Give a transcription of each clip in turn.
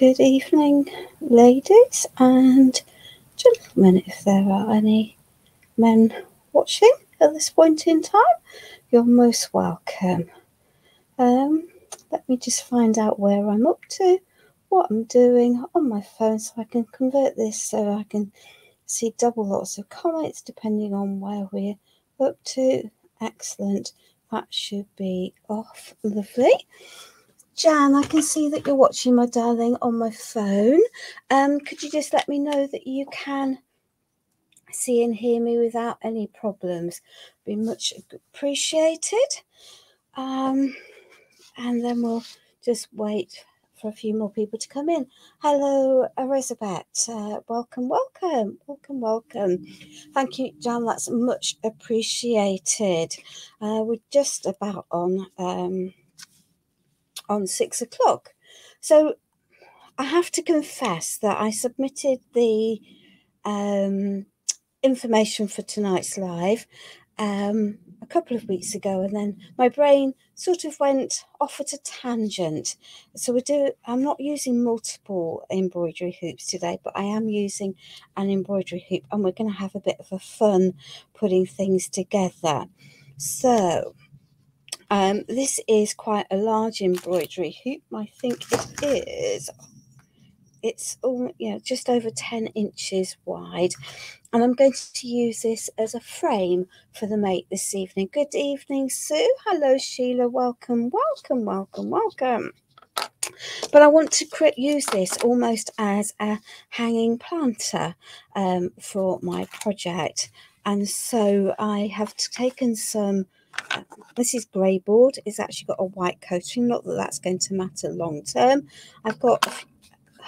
Good evening, ladies and gentlemen, if there are any men watching at this point in time, you're most welcome. Let me just find out where I'm up to, what I'm doing on my phone so I can convert this so I can see double lots of comments depending on where we're up to. Excellent. That should be off. Lovely. Jan, I can see that you're watching, my darling, on my phone. Could you just let me know that you can see and hear me without any problems? Be much appreciated. And then we'll just wait for a few more people to come in. Hello, Elizabeth. Welcome. Thank you, Jan. That's much appreciated. We're just about on 6 o'clock. So I have to confess that I submitted the information for tonight's live a couple of weeks ago, and then my brain sort of went off at a tangent. So I'm not using multiple embroidery hoops today, but I am using an embroidery hoop, and we're going to have a bit of a fun putting things together. So this is quite a large embroidery hoop. I think it is. It's all, just over 10 inches wide, and I'm going to use this as a frame for the mate this evening. Good evening, Sue. Hello, Sheila. Welcome. But I want to use this almost as a hanging planter for my project, and so I have taken some. This is grey board. It's actually got a white coating. Not that that's going to matter long term. I've got,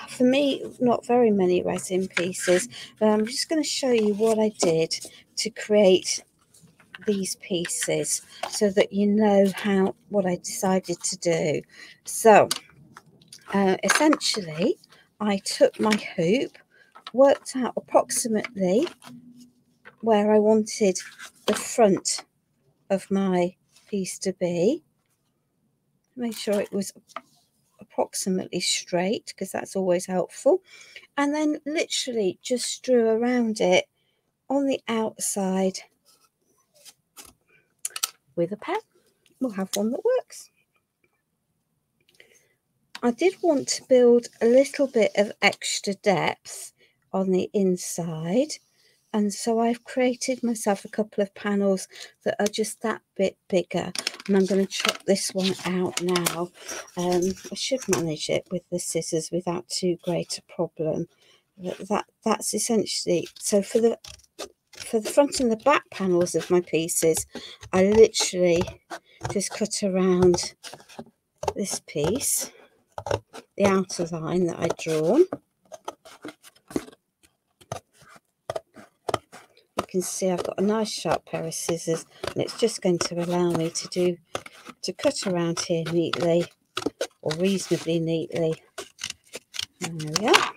for me, not very many resin pieces, but I'm just going to show you what I did to create these pieces so that you know what I decided to do. So essentially I took my hoop, worked out approximately where I wanted the front of my piece to be, made sure it was approximately straight because that's always helpful, and then literally just drew around it on the outside with a pen. We'll have one that works. I did want to build a little bit of extra depth on the inside, and so I've created myself a couple of panels that are just that bit bigger, and I'm going to chop this one out now. I should manage it with the scissors without too great a problem. That's essentially, so for the front and the back panels of my pieces, I literally just cut around this piece, the outer line that I'd drawn. You can see I've got a nice sharp pair of scissors, and it's just going to allow me to cut around here neatly, or reasonably neatly. There we are.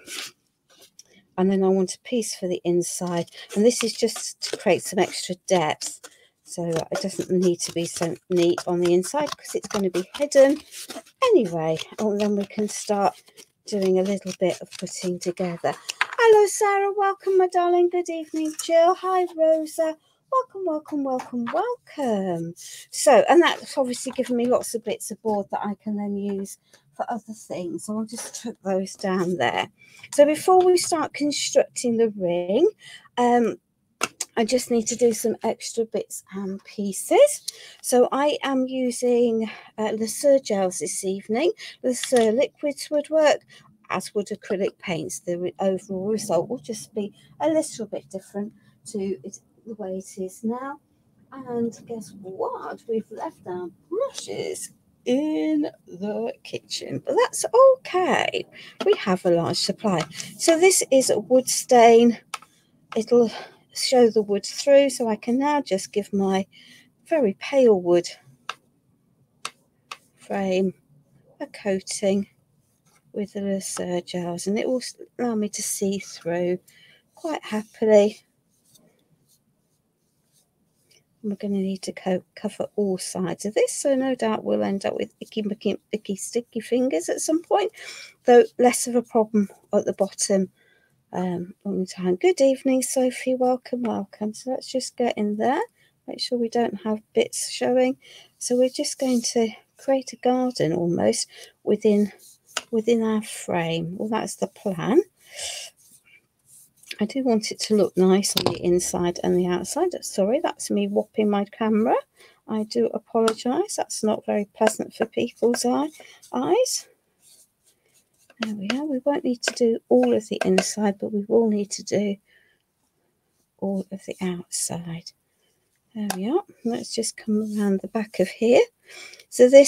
And then I want a piece for the inside, and this is just to create some extra depth, so it doesn't need to be so neat on the inside because it's going to be hidden anyway. And then we can start doing a little bit of putting together. Hello, Sarah. Welcome, my darling. Good evening, Jill. Hi, Rosa. Welcome. So, and that's obviously given me lots of bits of board that I can then use for other things. So I'll just tuck those down there. So before we start constructing the ring, I just need to do some extra bits and pieces. So I am using Le Sur gels this evening. Le Sur liquids would work, as would acrylic paints. The overall result will just be a little bit different to the way it is now. And guess what? We've left our brushes in the kitchen, but that's okay. We have a large supply. So this is a wood stain. It'll show the wood through, so I can now just give my very pale wood frame a coating with the Le Sur gels, and it will allow me to see through quite happily. We're going to need to cover all sides of this, so no doubt we'll end up with icky sticky fingers at some point, though less of a problem at the bottom. Long time. Good evening, Sophie. Welcome. So let's just get in there, make sure we don't have bits showing. So we're just going to create a garden almost within our frame. Well, that's the plan. I do want it to look nice on the inside and the outside. Sorry, that's me whopping my camera. I do apologise. That's not very pleasant for people's eyes. There we are. We won't need to do all of the inside, but we will need to do all of the outside. There we are. Let's just come around the back of here. So the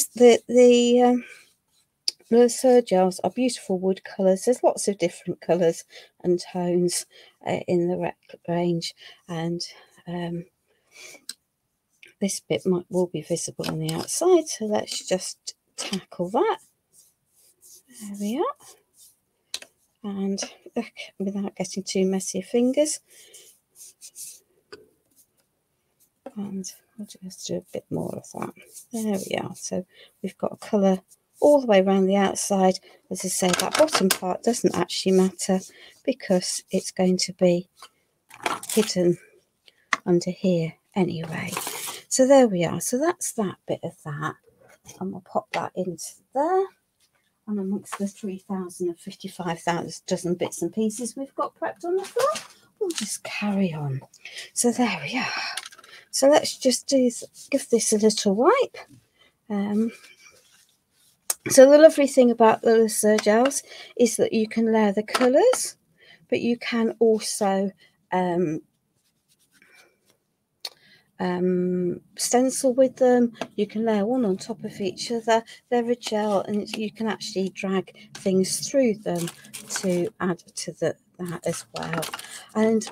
Surgels are beautiful wood colours. There's lots of different colours and tones in the range, and this bit will be visible on the outside. So let's just tackle that. There we are. And without getting too messy fingers, and we'll just do a bit more of that. There we are. So we've got a colour all the way around the outside. As I say, that bottom part doesn't actually matter because it's going to be hidden under here anyway. So there we are. So that's that bit of that, and we'll pop that into there. And amongst the 3,055,000 dozen bits and pieces we've got prepped on the floor, we'll just carry on. So there we are. So let's just give this a little wipe. So the lovely thing about the Surgels is that you can layer the colours, but you can also stencil with them. You can layer one on top of each other. They're a gel, and you can actually drag things through them to add to that as well. And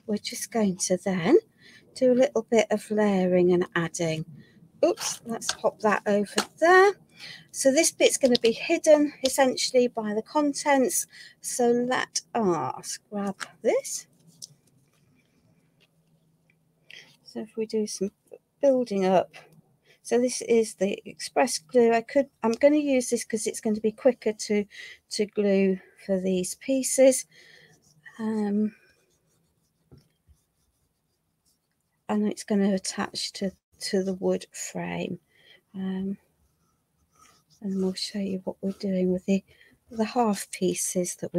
we're just going to then do a little bit of layering and adding. Oops, let's pop that over there. So this bit's going to be hidden essentially by the contents. So let us grab this. So if we do some building up, so this is the express glue. I'm going to use this because it's going to be quicker to glue for these pieces. And it's going to attach to the wood frame. And we'll show you what we're doing with the half pieces that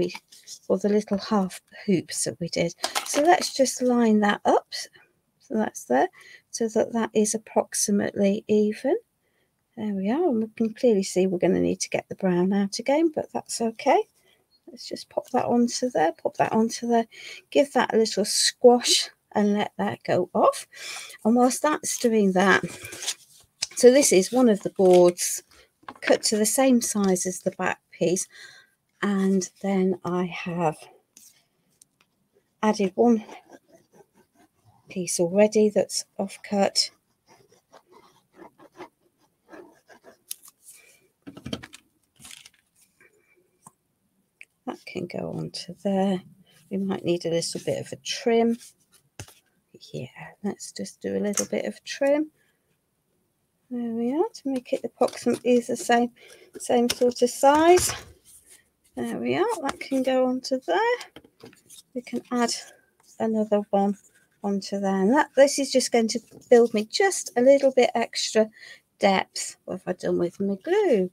or the little half hoops that we did. So let's just line that up. So that's there, so that is approximately even. There we are, and we can clearly see we're going to need to get the brown out again, but that's okay. Let's just pop that onto there, give that a little squash and let that go off. And whilst that's doing that, so this is one of the boards cut to the same size as the back piece, and then I have added one piece already that's off cut. That can go onto there. We might need a little bit of a trim. Yeah, let's just do a little bit of trim. There we are, to make it approximately the same sort of size. There we are, that can go onto there. We can add another one onto there, and this is just going to build me just a little bit extra depth. What have I done with my glue?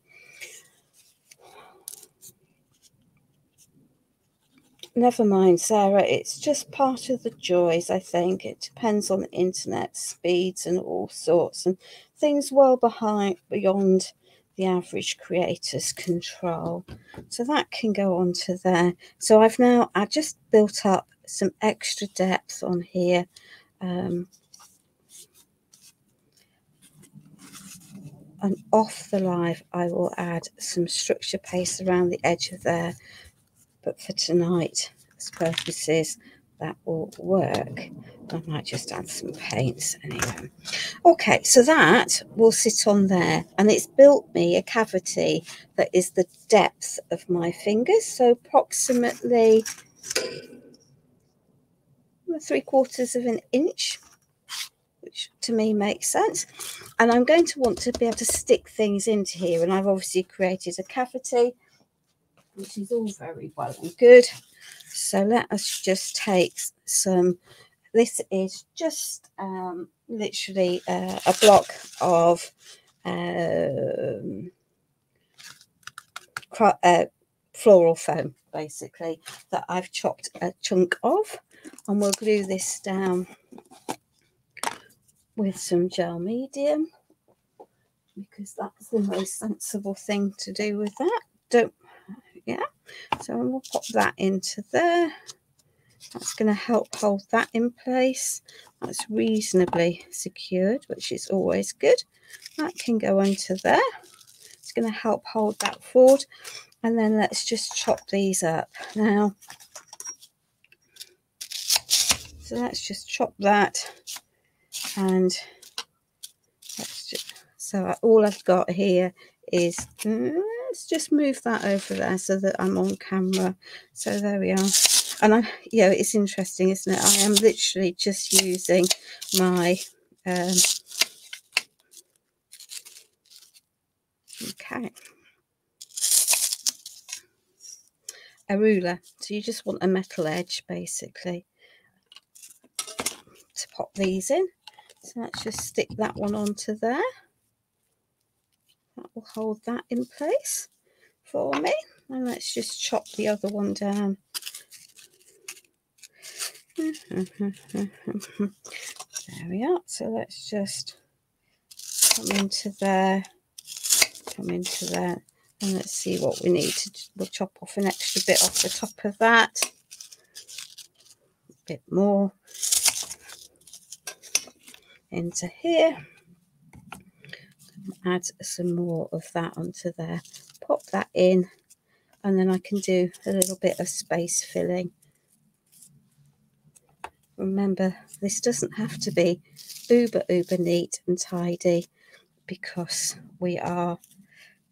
Never mind, Sarah, it's just part of the joys, I think. It depends on the internet speeds and all sorts, and things well beyond the average creator's control. So that can go onto there. So I just built up some extra depth on here. And off the live, I will add some structure paste around the edge of there. But for tonight's purposes, that will work. I might just add some paints anyway. Okay, so that will sit on there, and it's built me a cavity that is the depth of my fingers, so approximately 3/4 of an inch, which to me makes sense. And I'm going to want to be able to stick things into here, and I've obviously created a cavity, which is all very well and good. So let us just take some, this is just literally a block of floral foam, basically, that I've chopped a chunk of, and we'll glue this down with some gel medium, because that's the most sensible thing to do with that. So we'll pop that into there. That's going to help hold that in place. That's reasonably secured, which is always good. That can go into there. It's going to help hold that forward. And then let's just chop these up now. So let's just chop that, and let's just, so all I've got here is, let's just move that over there so that I'm on camera. So there we are. And yeah, it's interesting, isn't it? I am literally just using my a ruler. So you just want a metal edge, basically, to pop these in. So let's just stick that one onto there. That will hold that in place for me. And let's just chop the other one down. There we are. So let's just come into there, and let's see what we need to. We'll chop off an extra bit off the top of that, a bit more into here, add some more of that onto there, pop that in, and then I can do a little bit of space filling. Remember, this doesn't have to be uber neat and tidy, because we are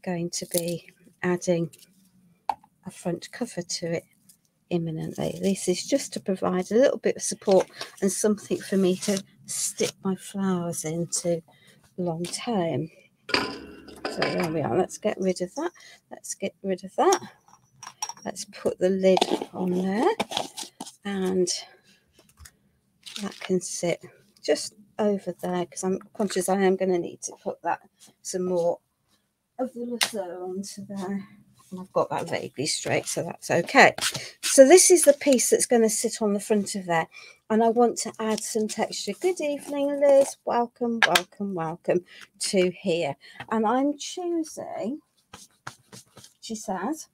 going to be adding a front cover to it imminently. This is just to provide a little bit of support and something for me to stick my flowers into long term. So there we are. Let's get rid of that. Let's put the lid on there, and that can sit just over there, because I'm conscious I am going to need to put that some more of the lasso onto there. And I've got that vaguely straight, so that's okay. So this is the piece that's going to sit on the front of there, and I want to add some texture. Good evening, Liz. Welcome to here. And I'm choosing, she says,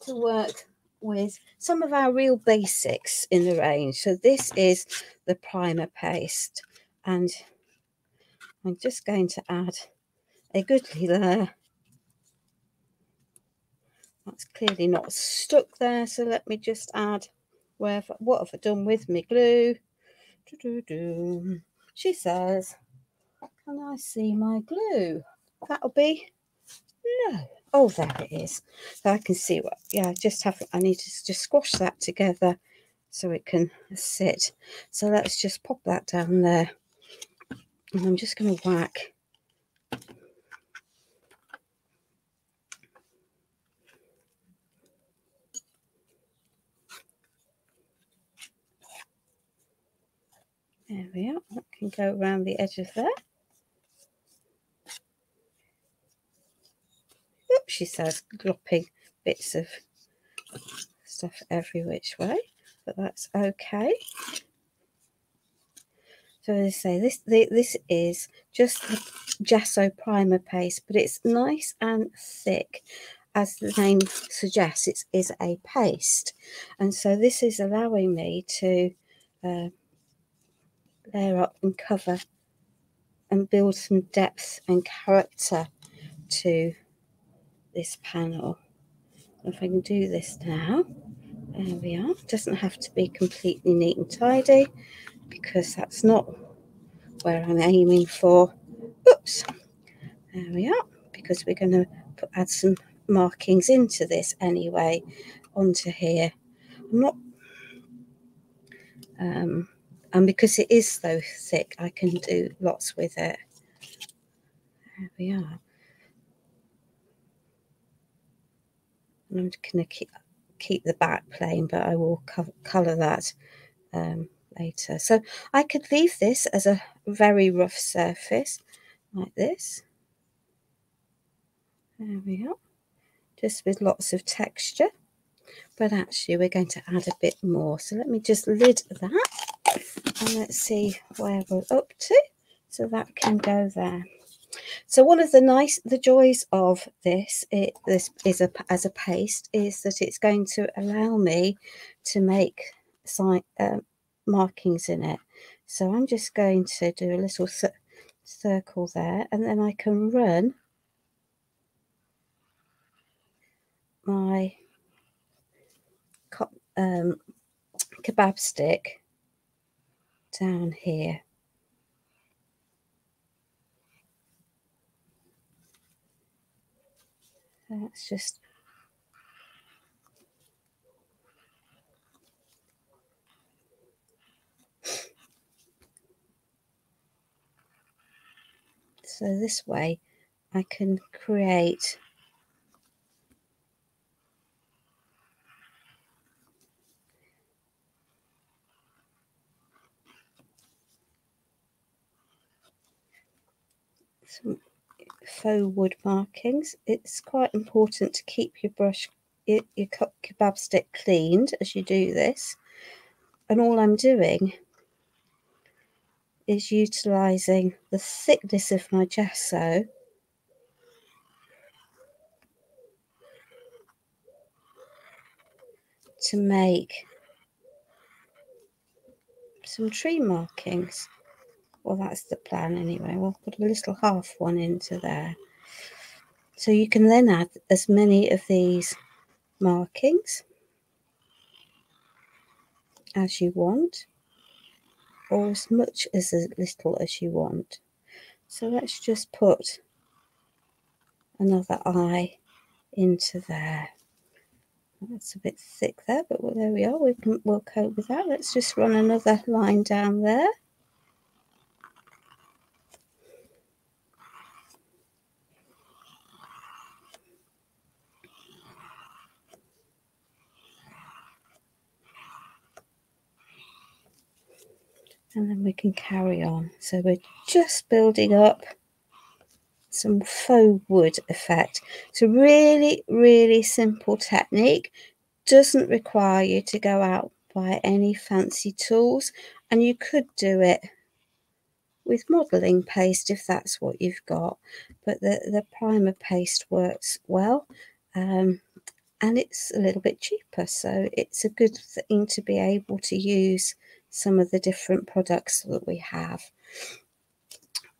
to work with some of our real basics in the range. So this is the primer paste, and I'm just going to add a goodly layer. That's clearly not stuck there, so let me just add what have I done with my glue? She says, can I see my glue? That'll be no. Oh, there it is. So I can see what, yeah, I need to just squash that together so it can sit. So let's just pop that down there, and I'm just going to whack there we are. That can go around the edge of there. Oops, she says, glopping bits of stuff every which way, but that's okay. So as I say, this is just the gesso primer paste, but it's nice and thick. As the name suggests, it is a paste, and so this is allowing me to layer up and cover and build some depth and character to this panel. If I can do this now, there we are. It doesn't have to be completely neat and tidy, because that's not where I'm aiming for. Oops, there we are, because we're going to add some markings into this anyway, onto here. I'm not And because it is so thick, I can do lots with it. There we are. And I'm going to keep the back plain, but I will colour that later. So I could leave this as a very rough surface like this. There we are. Just with lots of texture. But actually we're going to add a bit more. So let me just lid that and let's see where we're up to. So that can go there. So one of the joys of this is as a paste is that it's going to allow me to make markings in it. So I'm just going to do a little circle there, and then I can run my kebab stick down here. Let's just so this way I can create some faux wood markings. It's quite important to keep your kebab stick cleaned as you do this, and all I'm doing is utilising the thickness of my gesso to make some tree markings. Well, that's the plan anyway. We'll put a little half one into there. So you can then add as many of these markings as you want, or as much as little as you want. So let's just put another eye into there. That's a bit thick there, but there we are. We'll cope with that. Let's just run another line down there. And then we can carry on. So we're just building up some faux wood effect. It's a really, really simple technique. Doesn't require you to go out buy any fancy tools, and you could do it with modelling paste if that's what you've got, but the primer paste works well, and it's a little bit cheaper, so it's a good thing to be able to use some of the different products that we have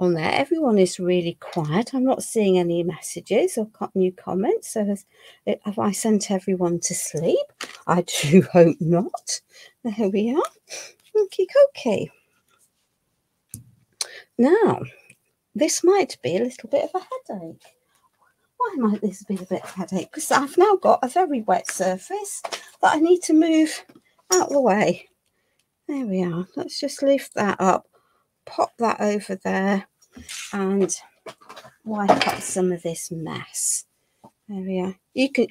on there. Everyone is really quiet. I'm not seeing any messages or new comments. So have I sent everyone to sleep? I do hope not. There we are. Okay. Now, this might be a little bit of a headache. Why might this be a bit of a headache? Because I've now got a very wet surface that I need to move out of the way. There we are. Let's just lift that up, pop that over there, and wipe up some of this mess. There we are. You could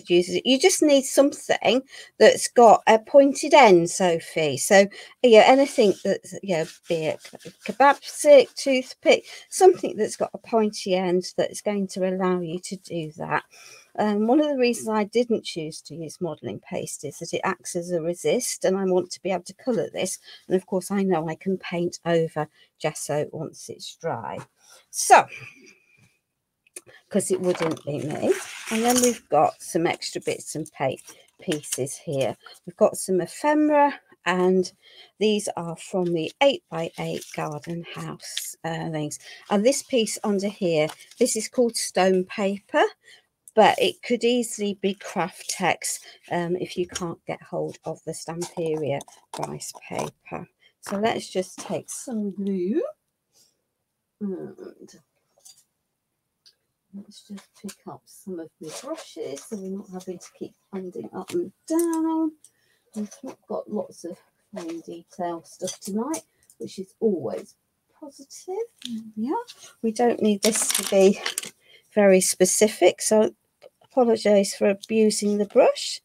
use it. You just need something that's got a pointed end, Sophie. So anything that's be it kebab stick, toothpick, something that's got a pointy end that's going to allow you to do that. One of the reasons I didn't choose to use modelling paste is that it acts as a resist, and I want to be able to colour this. And of course, I know I can paint over gesso once it's dry. So, because it wouldn't be me. And then we've got some extra bits and pieces here. We've got some ephemera, and these are from the 8x8 garden house things. And this piece under here, this is called stone paper, but it could easily be Craftex if you can't get hold of the Stamperia rice paper. So let's just take some glue and let's just pick up some of my brushes so we're not having to keep handing up and down. We've got lots of plain detail stuff tonight, which is always positive. Yeah, we don't need this to be very specific, so apologise for abusing the brush.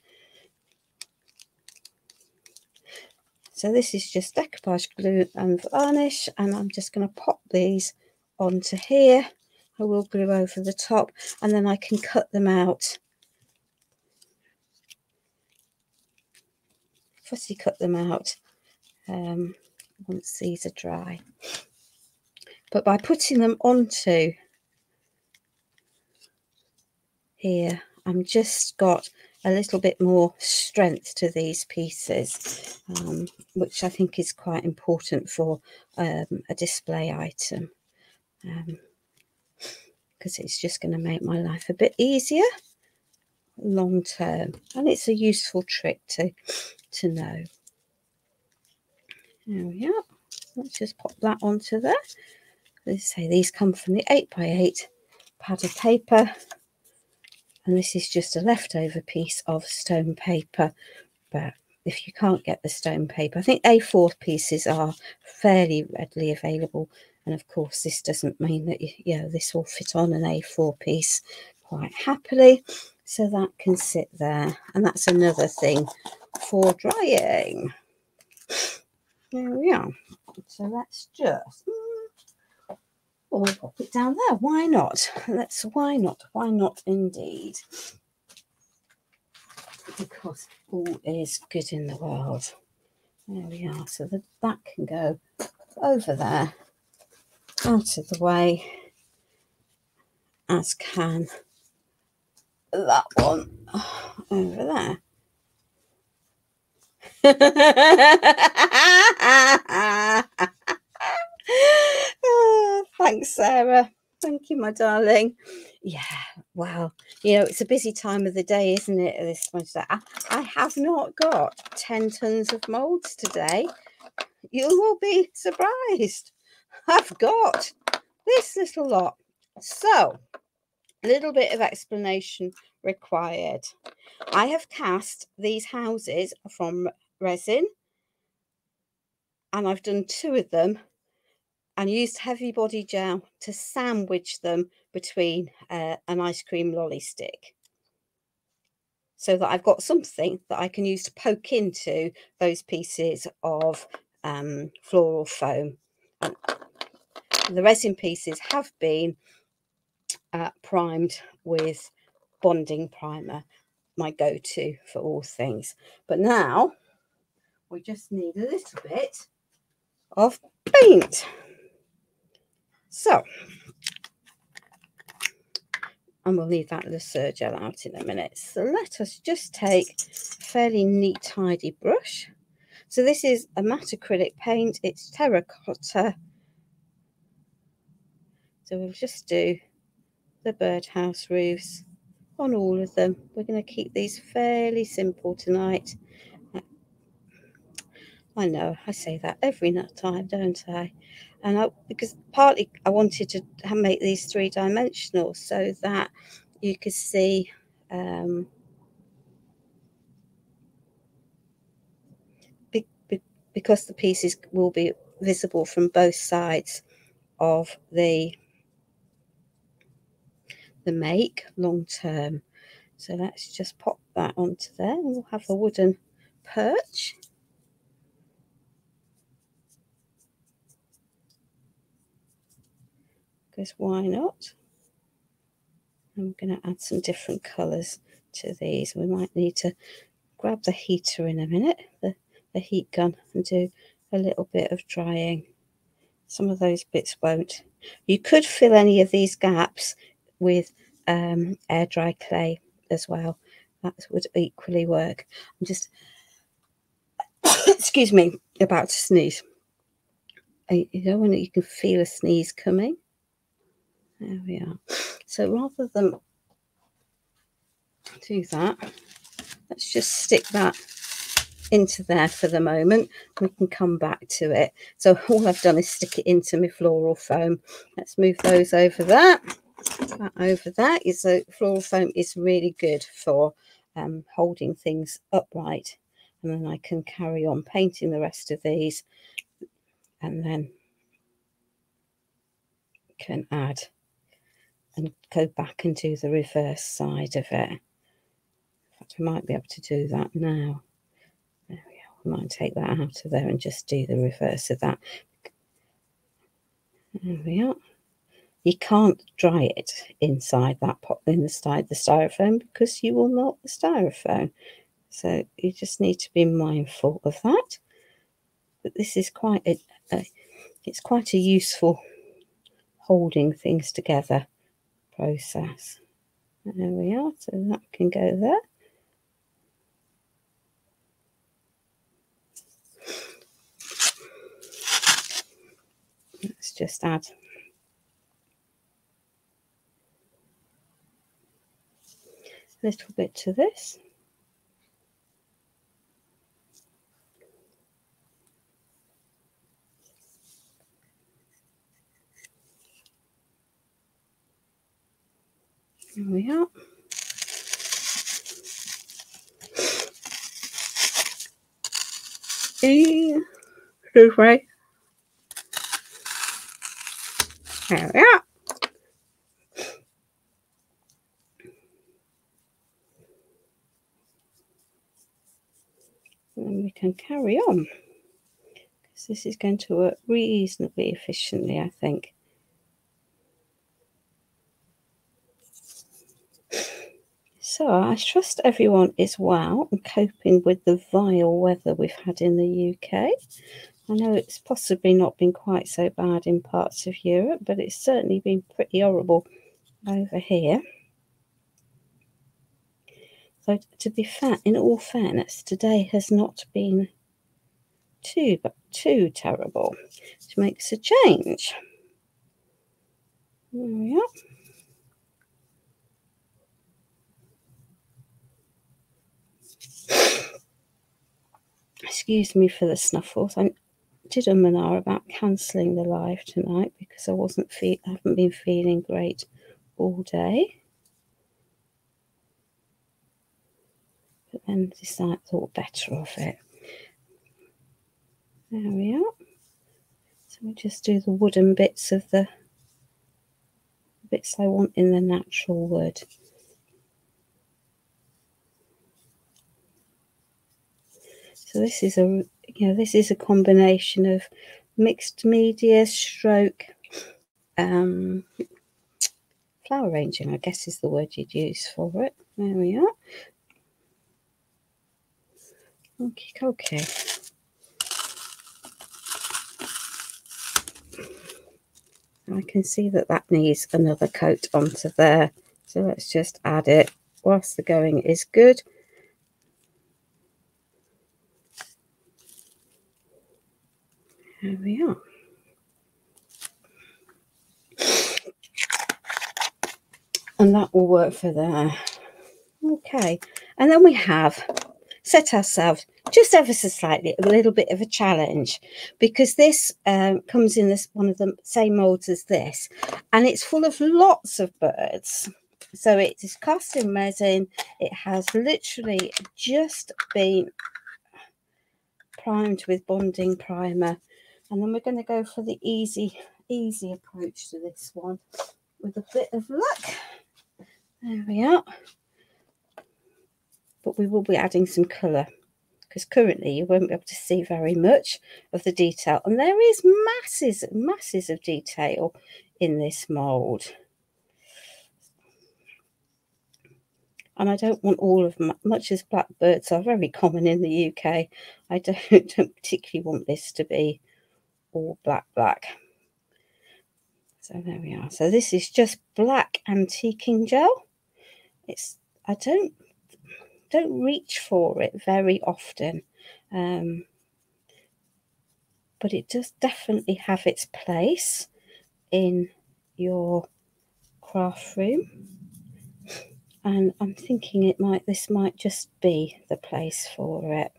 So this is just decoupage glue and varnish, and I'm just going to pop these onto here. I will glue over the top, and then I can cut them out. Fussy cut them out once these are dry. But by putting them onto here, I'm just got a little bit more strength to these pieces, which I think is quite important for a display item, because it's just going to make my life a bit easier long term, and it's a useful trick to know. There we are. Let's just pop that onto there. Let's say these come from the 8x8 pad of paper, and this is just a leftover piece of stone paper. But if you can't get the stone paper, I think A4 pieces are fairly readily available, and of course this doesn't mean that this will fit on an A4 piece quite happily, so that can sit there, and that's another thing for drying. There we are. So let's just we'll pop it down there. Why not? Why not indeed? Because all is good in the world. There we are. So that can go over there, out of the way, as can that one over there. Oh, thanks, Sarah. Thank you, my darling. Yeah, well, it's a busy time of the day, isn't it? This much that I have not got 10 tons of moulds today. You will be surprised. I've got this little lot. So, a little bit of explanation required. I have cast these houses from resin, and I've done 2 of them, and used heavy body gel to sandwich them between an ice cream lolly stick, so that I've got something that I can use to poke into those pieces of floral foam. And the resin pieces have been primed with bonding primer, my go-to for all things. But now we just need a little bit of paint. So, and we'll leave that Lesueur gel out in a minute. So let us just take a fairly neat, tidy brush. So this is a matte acrylic paint. It's terracotta. So we'll just do the birdhouse roofs on all of them. We're going to keep these fairly simple tonight. I know I say that every time, don't I? And because partly I wanted to make these 3-dimensional so that you could see because the pieces will be visible from both sides of the make long term. So let's just pop that onto there, and we'll have a wooden perch. Because why not? I'm going to add some different colours to these. We might need to grab the heater in a minute, the heat gun, and do a little bit of drying. Some of those bits won't. You could fill any of these gaps with air dry clay as well. That would equally work. I'm just excuse me, about to sneeze. You know when you can feel a sneeze coming. There we are. So rather than do that, let's just stick that into there for the moment. We can come back to it. So all I've done is stick it into my floral foam. Let's move those over there. That over there is so floral foam is really good for holding things upright. and then I can carry on painting the rest of these, and then can add and go back and do the reverse side of it. In fact, I might be able to do that now. There we go. I might take that out of there and just do the reverse of that. There we are. You can't dry it inside that pot, inside the styrofoam, because you will melt the styrofoam. So you just need to be mindful of that. But this is quite it's quite a useful holding things together process. There we are. So that can go there. Let's just add a little bit to this. There we are. Right. There we are. And then we can carry on, because this is going to work reasonably efficiently, I think. So I trust everyone is well and coping with the vile weather we've had in the UK. I know it's possibly not been quite so bad in parts of Europe, but it's certainly been pretty horrible over here. So to be fair, in all fairness, today has not been too terrible, which makes a change. There we are. Excuse me for the snuffles. I did and ah about cancelling the live tonight because I haven't been feeling great all day. But then thought better of it. There we are. So we just do the wooden bits of the bits I want in the natural wood. So this is a combination of mixed media stroke flower arranging, I guess is the word you'd use for it. There we are. Okay. I can see that needs another coat onto there. So let's just add it whilst the going is good. There we are. And that will work for there. Okay. And then we have set ourselves just ever so slightly a little bit of a challenge, because this comes in one of the same molds as this, and it's full of lots of birds. So it is cast in resin. It has literally just been primed with bonding primer, and then we're going to go for the easy approach to this one with a bit of luck. There we are. But we will be adding some colour, because currently you won't be able to see very much of the detail, and there is masses of detail in this mould. And I don't want all of them, much as blackbirds are very common in the UK. I don't particularly want this to be all black. So there we are. So this is just black antiquing gel. I don't reach for it very often, but it does definitely have its place in your craft room. And I'm thinking this might just be the place for it.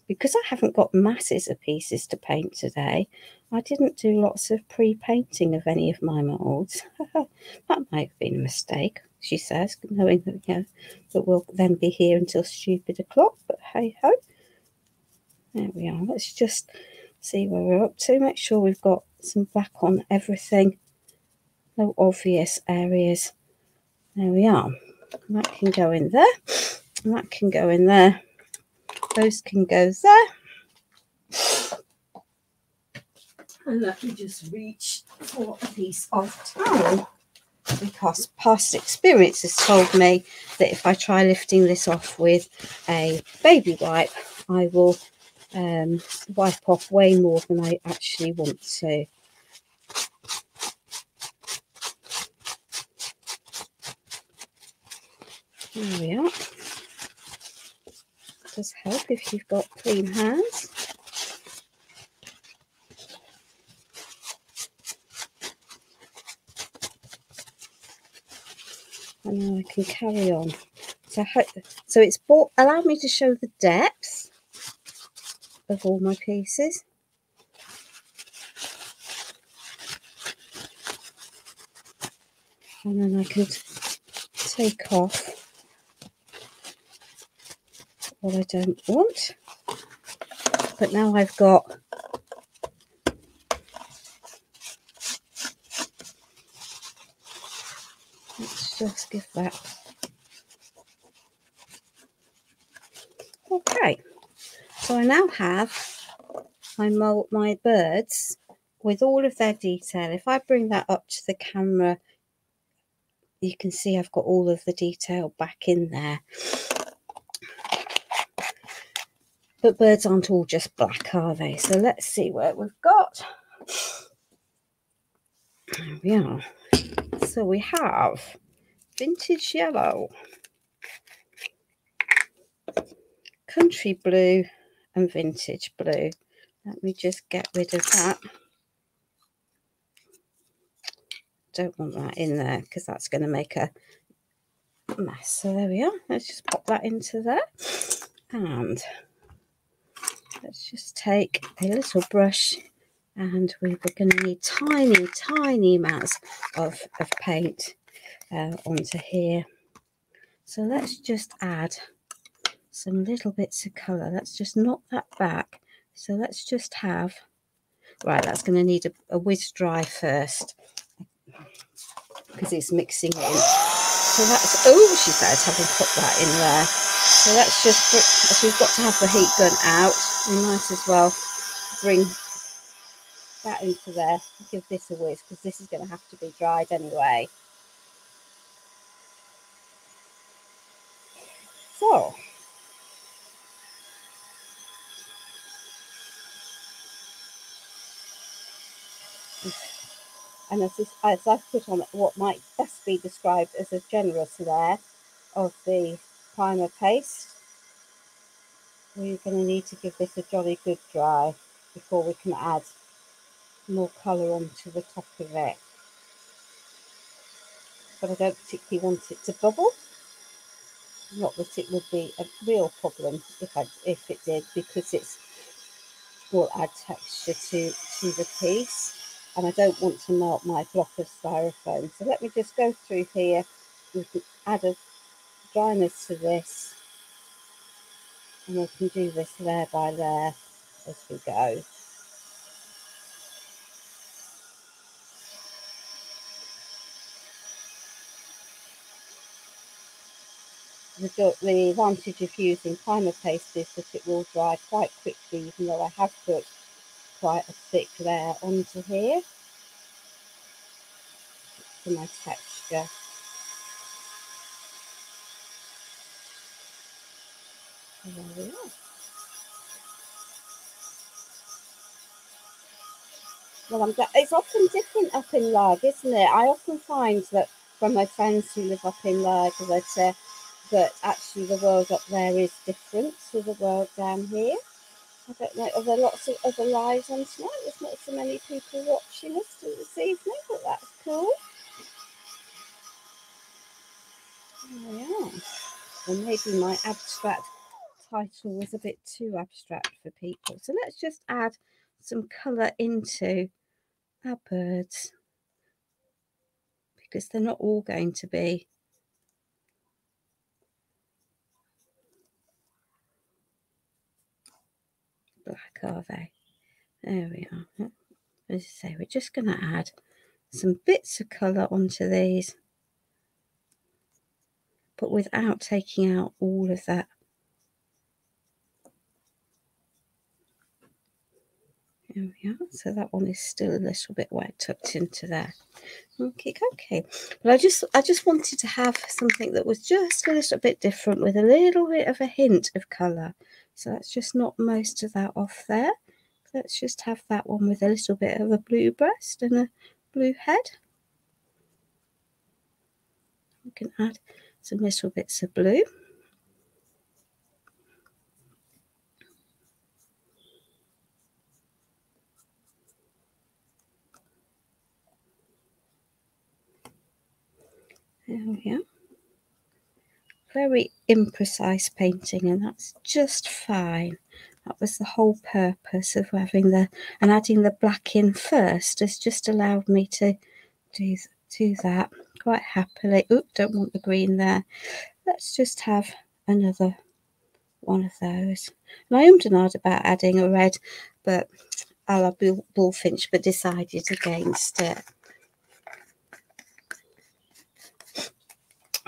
Because I haven't got masses of pieces to paint today, I didn't do lots of pre-painting of any of my moulds. That might have been a mistake. she says, knowing that, you know, that we'll then be here until stupid o'clock. But hey ho, there we are. Let's just see where we're up to. Make sure we've got some black on everything. No obvious areas. There we are. And that can go in there. And that can go in there. Those can go there. And let me just reach for a piece of towel, because past experience has told me that if I try lifting this off with a baby wipe, I will wipe off way more than I actually want to. There we are. It does help if you've got clean hands. And now I can carry on. So it's allowed me to show the depth of all my pieces. And then I can take off what I don't want. But now I've got let's just give that. Okay, so I now have my birds with all of their detail. If I bring that up to the camera, you can see I've got all of the detail back in there. But birds aren't all just black, are they? So let's see what we've got. There we are. So we have vintage yellow, country blue, and vintage blue. Let me just get rid of that. Don't want that in there because that's going to make a mess. So there we are. Let's just pop that into there. And let's just take a little brush, and we're going to need tiny amounts of paint onto here. So let's just add some little bits of colour. Let's just knock that back. So let's just have, right, that's going to need a whiz dry first because it's mixing in. So that's, oh, she says, having put that in there. So let's just, as we've got to have the heat gun out, we might as well bring that into there and give this a whiz, because this is going to have to be dried anyway. So and as I've put on what might best be described as a generous layer of the primer paste, we're going to need to give this a jolly good dry before we can add more colour onto the top of it. But I don't particularly want it to bubble. Not that it would be a real problem if it did, because it will add texture to the piece. And I don't want to melt my block of styrofoam. So let me just go through here. We can add a dryness to this, and we can do this layer by layer as we go. The advantage of using primer paste is that it will dry quite quickly, even though I have put quite a thick layer onto here for my texture. And there we are. Well, it's often different up in Lurg, isn't it? I often find that from my friends who live up in Lurg, as I say, that actually the world up there is different to the world down here. I don't know, are there lots of other lives on tonight? There's not so many people watching us this evening, but that's cool. There we are. Or maybe my abstract title was a bit too abstract for people. So let's just add some colour into our birds, because they're not all going to be black, are they? There we are. As I say, we're just going to add some bits of colour onto these, but without taking out all of that. There we are. So that one is still a little bit wet, tucked into there. Okay. But I just wanted to have something that was just a little bit different with a little bit of a hint of colour. So let's just knock most of that off there. Let's just have that one with a little bit of a blue breast and a blue head. We can add some little bits of blue. There we are. Very imprecise painting, and that's just fine. That was the whole purpose of having and adding the black in first has just allowed me to do that quite happily. Oop, don't want the green there. Let's just have another one of those. And I ummed and ahed about adding a red, but a la Bullfinch, but decided against it.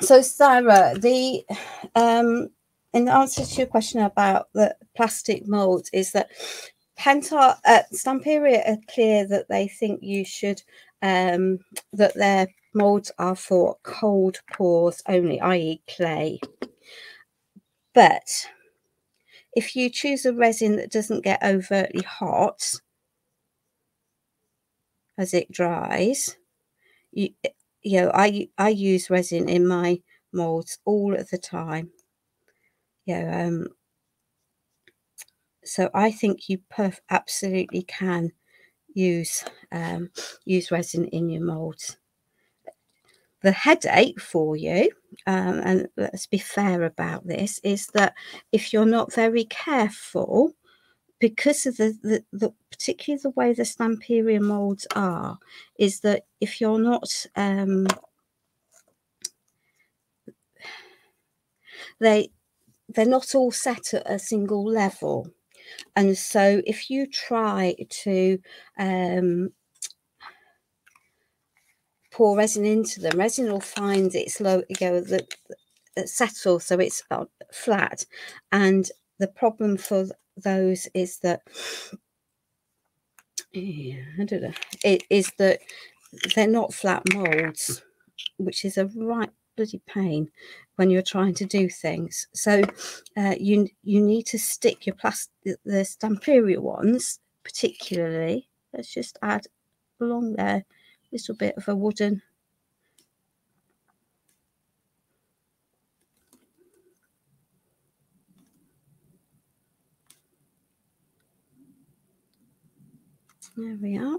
So Sarah, in answer to your question about the plastic molds, is that Stamperia are clear that they think you should that their molds are for cold pours only, i.e. clay. But if you choose a resin that doesn't get overtly hot as it dries, you know, I use resin in my molds all of the time. So I think you absolutely can use resin in your molds. The headache for you, and let's be fair about this, is that if you're not very careful, because of the particularly the way the Stamperia molds are, is that if you're not they're not all set at a single level, and so if you try to pour resin into them, resin will find it's low, settle, so it's flat, and the problem for those is that I don't know, it is that they're not flat molds, which is a right bloody pain when you're trying to do things. So you need to stick your the Stamperia ones particularly. Let's just add along there a little bit of a wooden there we are.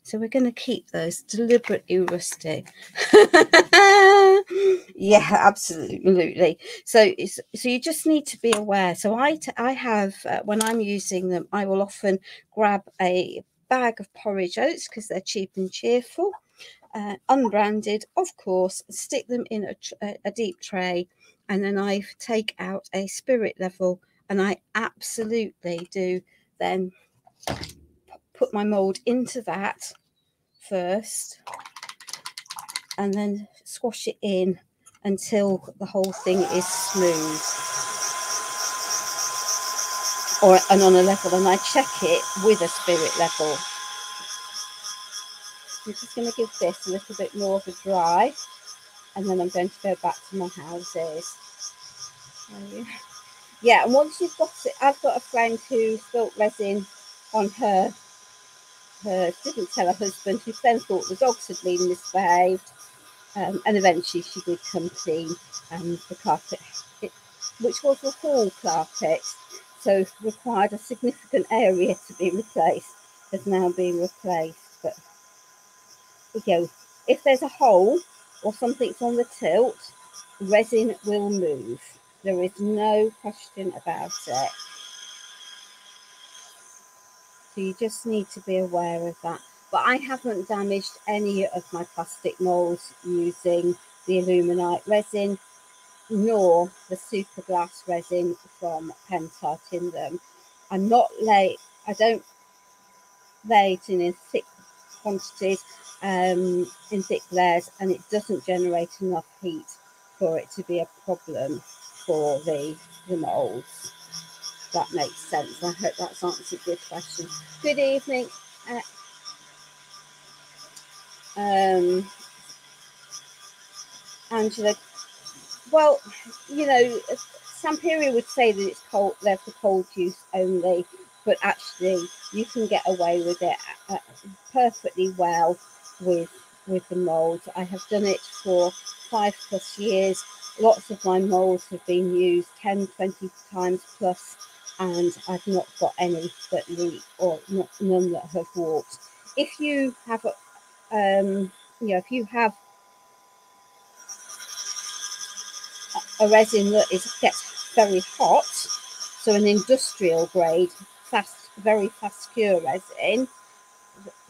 So we're going to keep those deliberately rustic. Yeah, absolutely. So you just need to be aware. So I have when I'm using them, I will often grab a bag of porridge oats because they're cheap and cheerful, unbranded, of course. Stick them in a deep tray, and then I take out a spirit level, and I absolutely do then put my mold into that first and then squash it in until the whole thing is smooth and on a level, and I check it with a spirit level. I'm just going to give this a little bit more of a dry, and then I'm going to go back to my houses. Yeah, and once you've got it, I've got a friend who spilt resin on her didn't tell her husband, who then thought the dogs had been misbehaved, and eventually she did come clean, and the carpet, which was a hall carpet, so required a significant area to be replaced, has now been replaced. But if there's a hole or something's on the tilt, resin will move. There is no question about it. So you just need to be aware of that. But I haven't damaged any of my plastic molds using the Illuminite resin, nor the super glass resin from Pentart in them. I'm not late. I don't lay it in thick quantities, in thick layers, and it doesn't generate enough heat for it to be a problem for the moulds. That makes sense. I hope that's answered your question. Good evening, Angela. Well, you know, Sampieria would say that it's cold, they're for cold use only, but actually you can get away with it perfectly well with the moulds. I have done it for 5+ years. Lots of my moulds have been used 10, 20 times plus, and I've not got any that leak or none that have warped. If you have you know, if you have a resin that gets very hot, so an industrial grade very fast cure resin,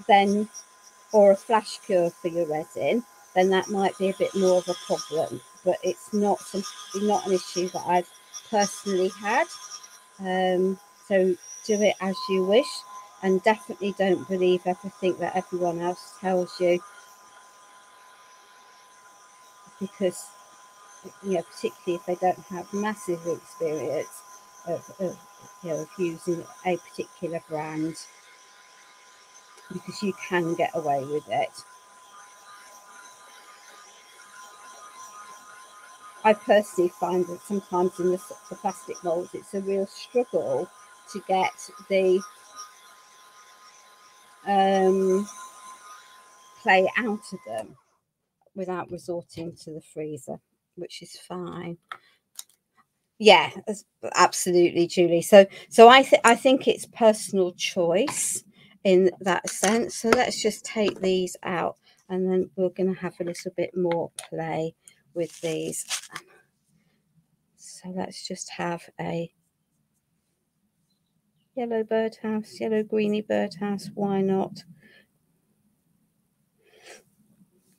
then, or a flash cure for your resin, then that might be a bit more of a problem, but it's not an issue that I've personally had. So do it as you wish, and definitely don't believe everything that everyone else tells you, because, you know, particularly if they don't have massive experience of you know, of using a particular brand, because you can get away with it. I personally find that sometimes in the plastic molds, it's a real struggle to get the clay out of them without resorting to the freezer, which is fine. Yeah, absolutely, Julie. So I think it's personal choice in that sense. So let's just take these out, and then we're going to have a little bit more play with these. So let's just have a yellow birdhouse, yellow greeny birdhouse. Why not?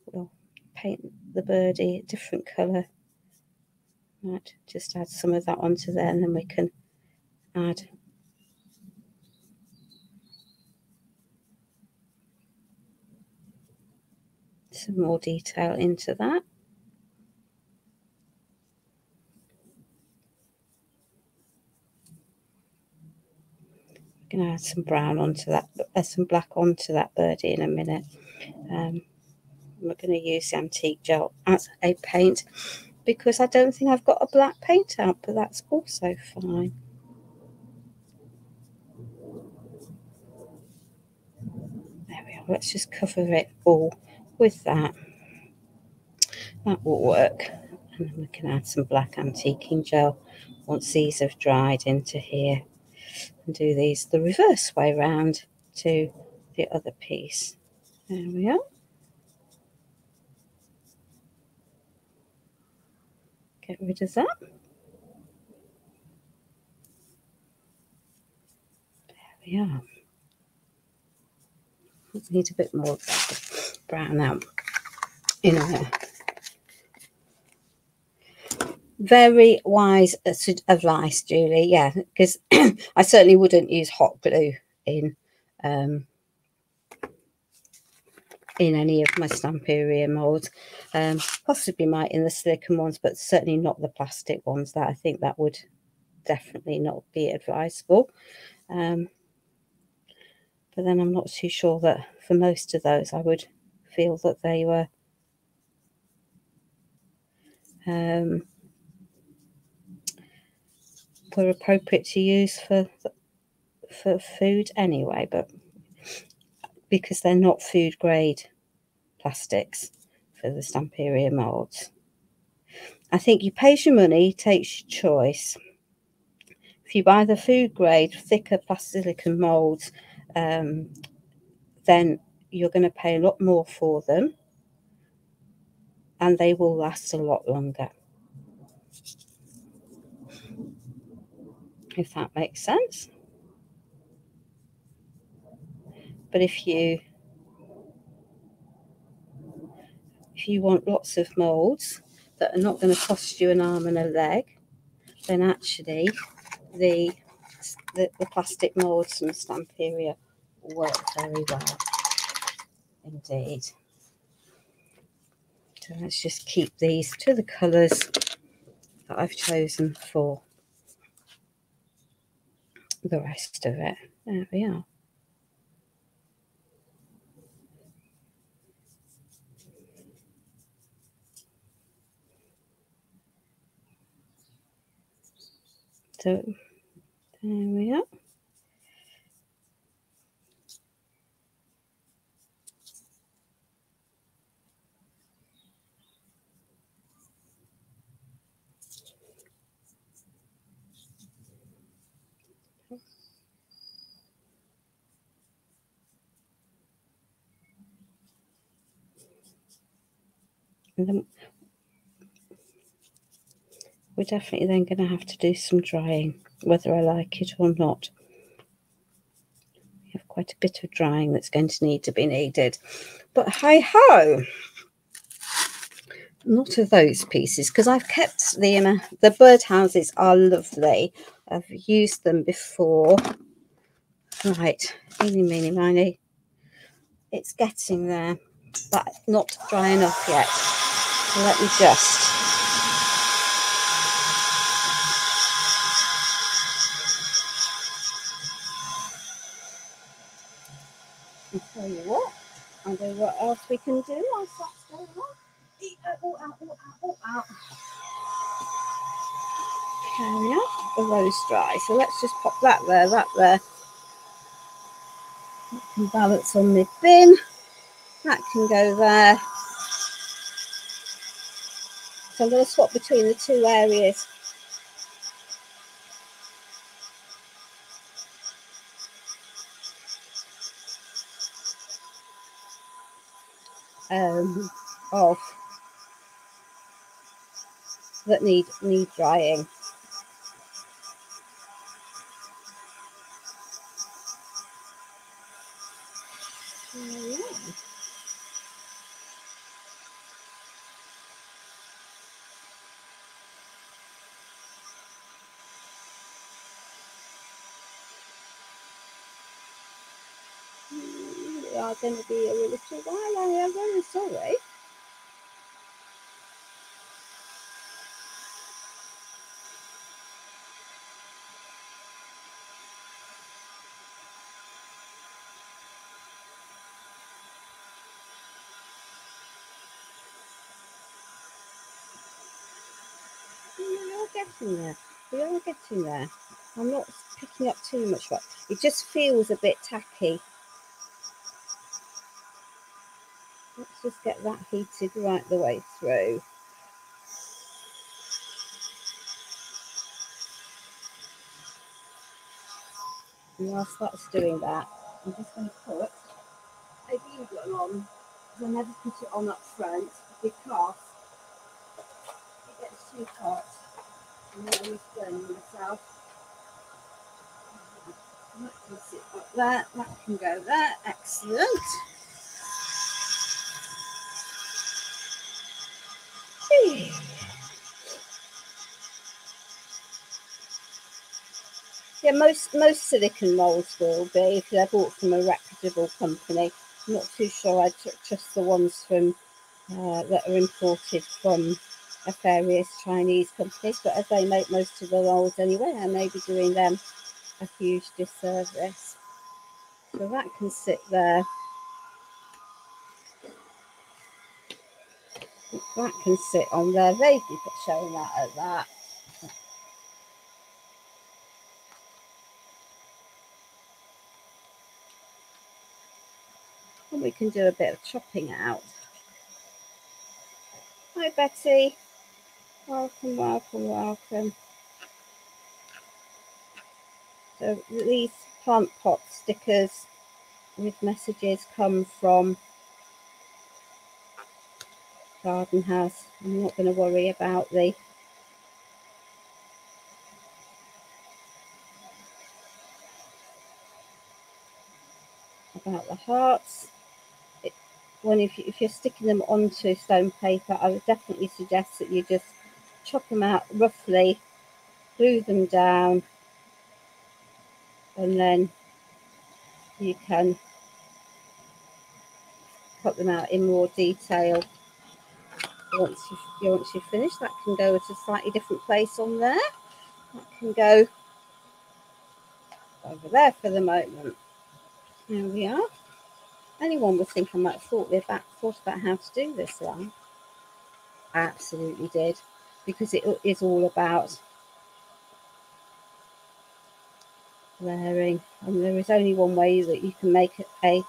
We'll paint the birdie a different colour. Right, just add some of that onto there, and then we can add some more detail into that. I'm going to add some brown onto that, some black onto that birdie in a minute. We're going to use the antique gel as a paint, because I don't think I've got a black paint out, but that's also fine. There we are. Let's just cover it all with that. That will work. And then we can add some black antiquing gel once these have dried into here, and do these the reverse way round to the other piece. There we are. Get rid of that. There we are. Need a bit more of that brown out in there. Very wise advice, Julie. Yeah, because I certainly wouldn't use hot glue in any of my Sampieria molds. Possibly might in the silicone ones, but certainly not the plastic ones. That I think that would definitely not be advisable. But then I'm not too sure that for most of those I would feel that they were appropriate to use for food anyway, but because they're not food grade plastics for the Sampieria molds. I think you pay your money, takes your choice. If you buy the food grade thicker silicone molds, then you're going to pay a lot more for them, and they will last a lot longer, if that makes sense. But if you want lots of molds that are not going to cost you an arm and a leg, then actually the the plastic moulds from Stamperia work very well indeed. So let's just keep these to the colours that I've chosen for the rest of it. There we are. So there we are. And then we're definitely then going to have to do some drying, whether I like it or not. We have quite a bit of drying that's going to need to be needed. But hi-ho! Not of those pieces, because I've kept the birdhouses are lovely. I've used them before. Right, eeny, meeny, miny. It's getting there, but not dry enough yet. So let me just... I'll tell you what, I know what else we can do whilst that's going on. All out. Carry on, the rose dry. So let's just pop that there. That can balance on the bin. That can go there. So I'm going to swap between the two areas. Of that need drying. Yeah. They are going to be a little while. I am very sorry. We are getting there. We are getting there. I'm not picking up too much, but it just feels a bit tacky. Let's just get that heated right the way through. And whilst that's doing that, I'm just going to put a glue gun on, because I never put it on up front because it gets too hot and I always burn myself. That can sit like that, that can go there, excellent. Yeah, most silicone moulds will be if they're bought from a reputable company. I'm not too sure I trust the ones from that are imported from various Chinese companies, but as they make most of the moulds anyway, I may be doing them a huge disservice. So that can sit there. That can sit on there. They'd be showing that at that. And we can do a bit of chopping out. Hi Betty. Welcome, welcome, welcome. So these plant pot stickers with messages come from Garden House. I'm not going to worry about the hearts. If you're sticking them onto stone paper, I would definitely suggest that you just chop them out roughly, glue them down, and then you can cut them out in more detail. Once you've finished, that can go at a slightly different place on there. That can go over there for the moment. Here we are. Anyone would think I might have thought about how to do this one. I absolutely did, because it is all about layering, and there is only one way that you can make a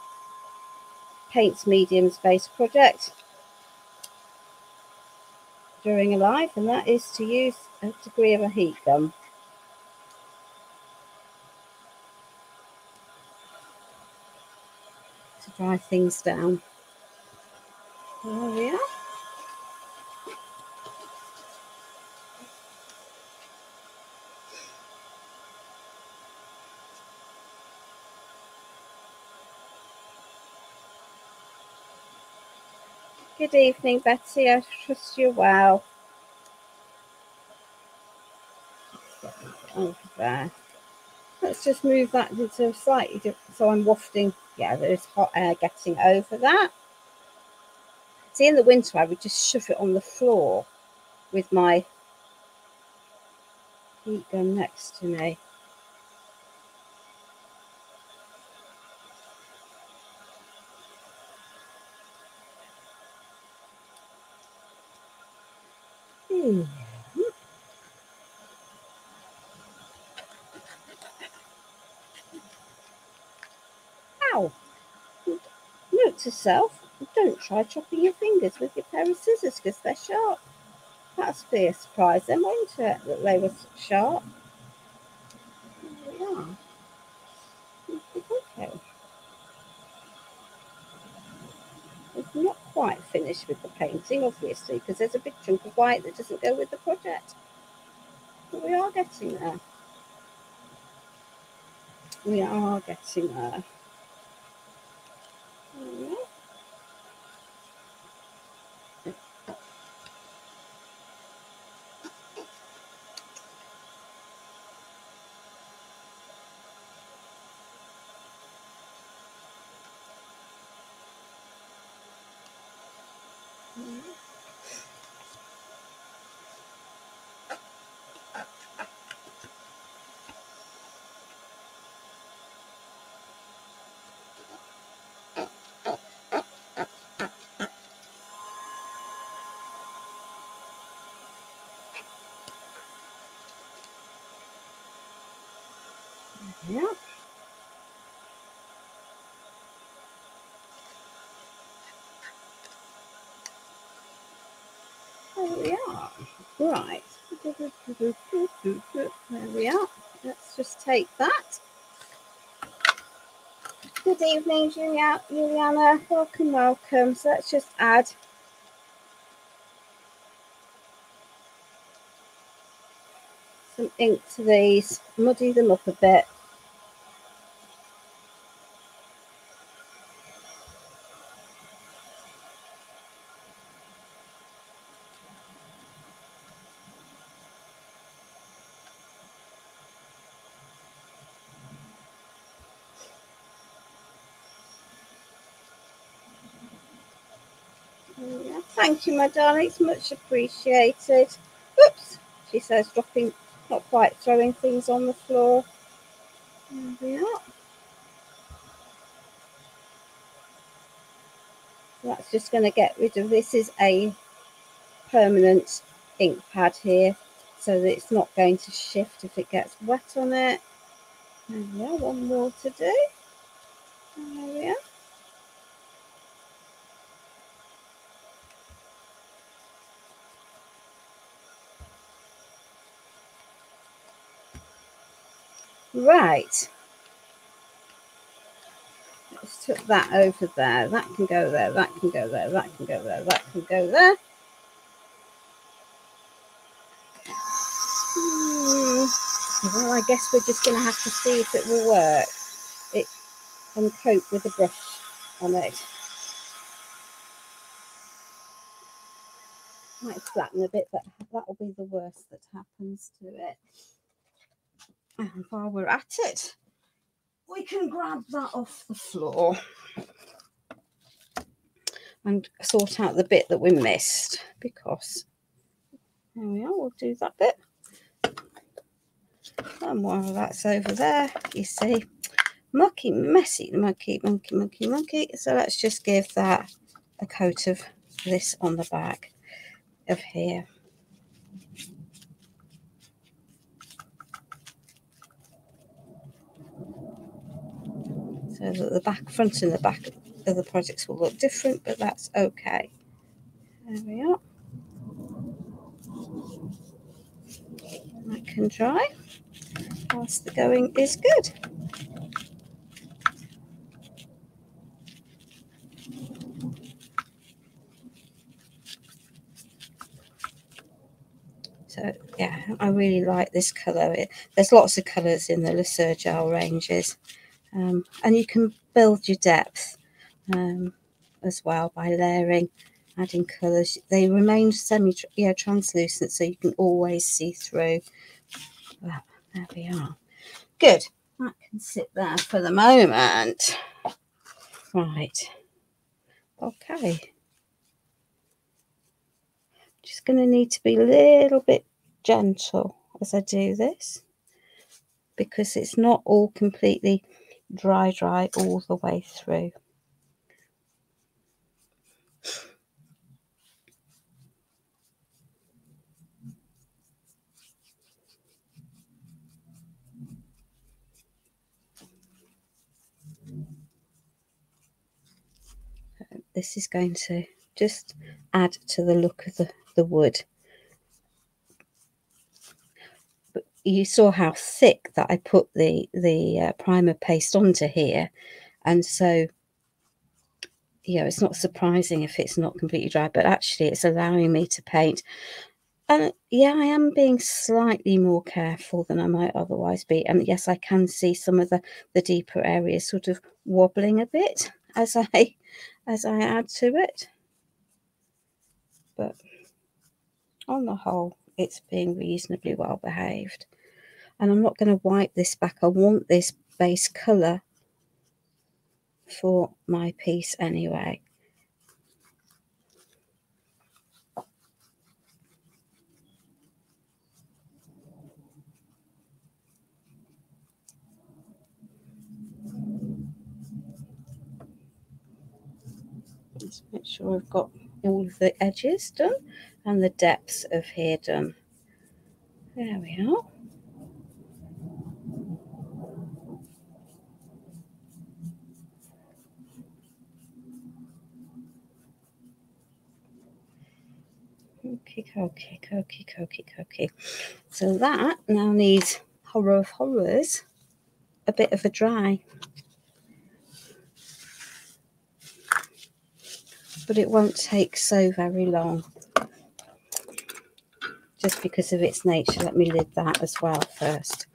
paints mediums based project during a live, and that is to use a degree of a heat gun. To dry things down. There we are. Good evening, Betty. I trust you're well. Over there. Let's just move that into slightly different. So I'm wafting. Yeah, there's hot air getting over that. See, in the winter, I would just shove it on the floor with my heat gun next to me. Ow! Note to self, don't try chopping your fingers with your pair of scissors because they're sharp. That's be a surprise then, won't it, that they were sharp? There we are. Okay. It's not quite finished with the painting, obviously, because there's a big chunk of white that doesn't go with the project. But we are getting there. We are getting there. Yeah. There we are. Right. There we are. Let's just take that. Good evening, Juliana. Welcome, welcome. So let's just add some ink to these, muddy them up a bit. Thank you, my darling. It's much appreciated. Oops, she says, dropping, not quite throwing things on the floor. There we are. That's just going to get rid of, this is a permanent ink pad here, so that it's not going to shift if it gets wet on it. There we are, one more to do. There we are. Right. Let's put that over there. That can go there. That can go there. That can go there. That can go there. Well, I guess we're just going to have to see if it will work. It and cope with the brush on it. Might flatten a bit, but that'll be the worst that happens to it. And while we're at it, we can grab that off the floor and sort out the bit that we missed, because there we are, we'll do that bit. And while that's over there, you see, mucky, messy, mucky. So let's just give that a coat of this on the back of here. So that the back, front and the back of the projects will look different, but that's okay. There we are. That can dry whilst the going is good. So yeah, I really like this colour. There's lots of colours in the Le Surgel ranges, and you can build your depth as well by layering, adding colours. They remain translucent, so you can always see through. Well, there we are. Good. That can sit there for the moment. Right. Okay. Just going to need to be a little bit gentle as I do this, because it's not all completely dry all the way through. This is going to just add to the look of the wood. But you saw how thick that I put the primer paste onto here, and so it's not surprising if it's not completely dry, but actually it's allowing me to paint. And yeah, I am being slightly more careful than I might otherwise be. And yes, I can see some of the deeper areas sort of wobbling a bit as I add to it. But on the whole, it's being reasonably well behaved. And I'm not going to wipe this back. I want this base colour for my piece anyway. Let's make sure I've got all of the edges done and the depths of here done. There we are. Okay. So that now needs, horror of horrors, a bit of a dry. But it won't take so very long, just because of its nature. Let me lid that as well first.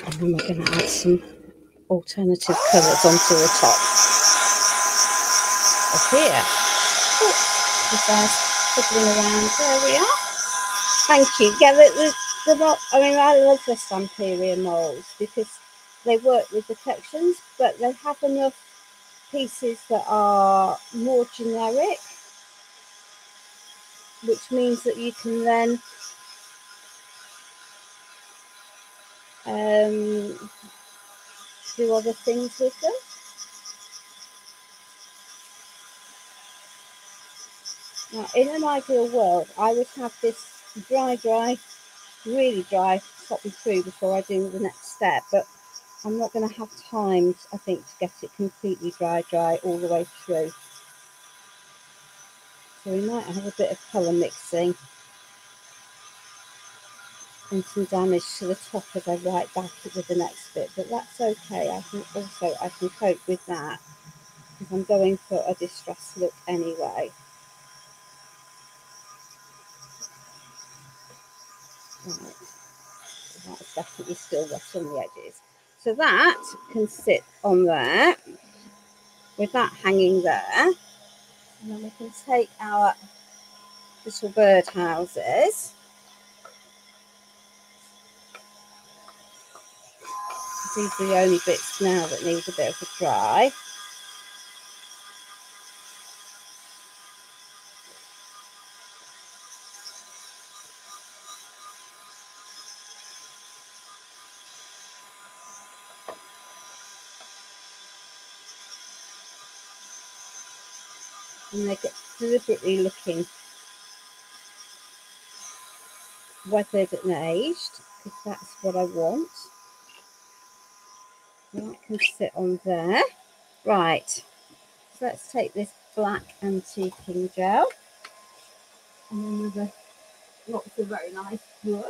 And then we're going to add some alternative colours onto the top of here. Oh, there's fiddling around. There we are. Thank you. Yeah, I love the Stamperia moulds because they work with the textures, but they have enough pieces that are more generic, which means that you can then do other things with them. Now, in an ideal world, I would have this dry, really dry, top me through before I do the next step, but I'm not going to have time, I think, to get it completely dry all the way through. So we might have a bit of colour mixing and some damage to the top as I write back with the next bit, but that's okay. I can cope with that because I'm going for a distressed look anyway. Right. That's definitely still wet on the edges. So that can sit on there with that hanging there. And then we can take our little bird houses, these are the only bits now that need a bit of a dry. And they're deliberately looking weathered and aged, because that's what I want. That can sit on there. Right, so let's take this black antiquing gel, and then with lots of very nice brush.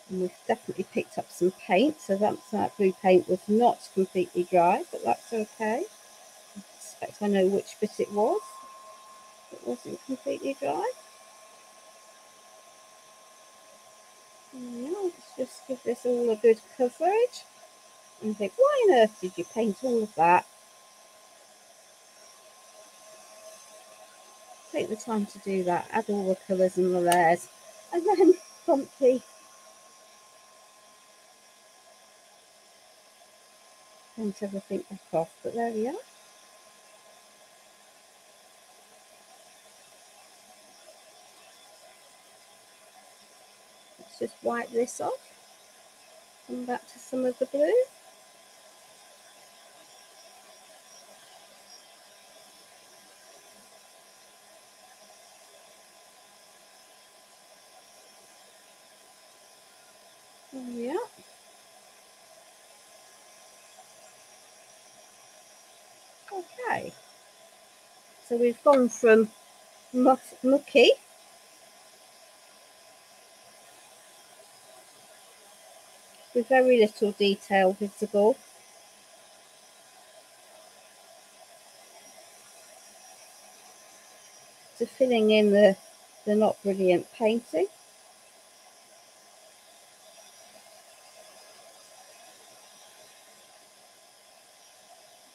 And we've definitely picked up some paint, so that blue paint was not completely dry, but that's okay. I suspect I know which bit it was. It wasn't completely dry. Now let's just give this all a good coverage. And think, why on earth did you paint all of that? Take the time to do that, add all the colours and the layers, and then promptly paint everything back off. But there we are. Let's just wipe this off. Come back to some of the blue. There we are. Okay. So we've gone from mucky with very little detail visible to filling in the not brilliant painting.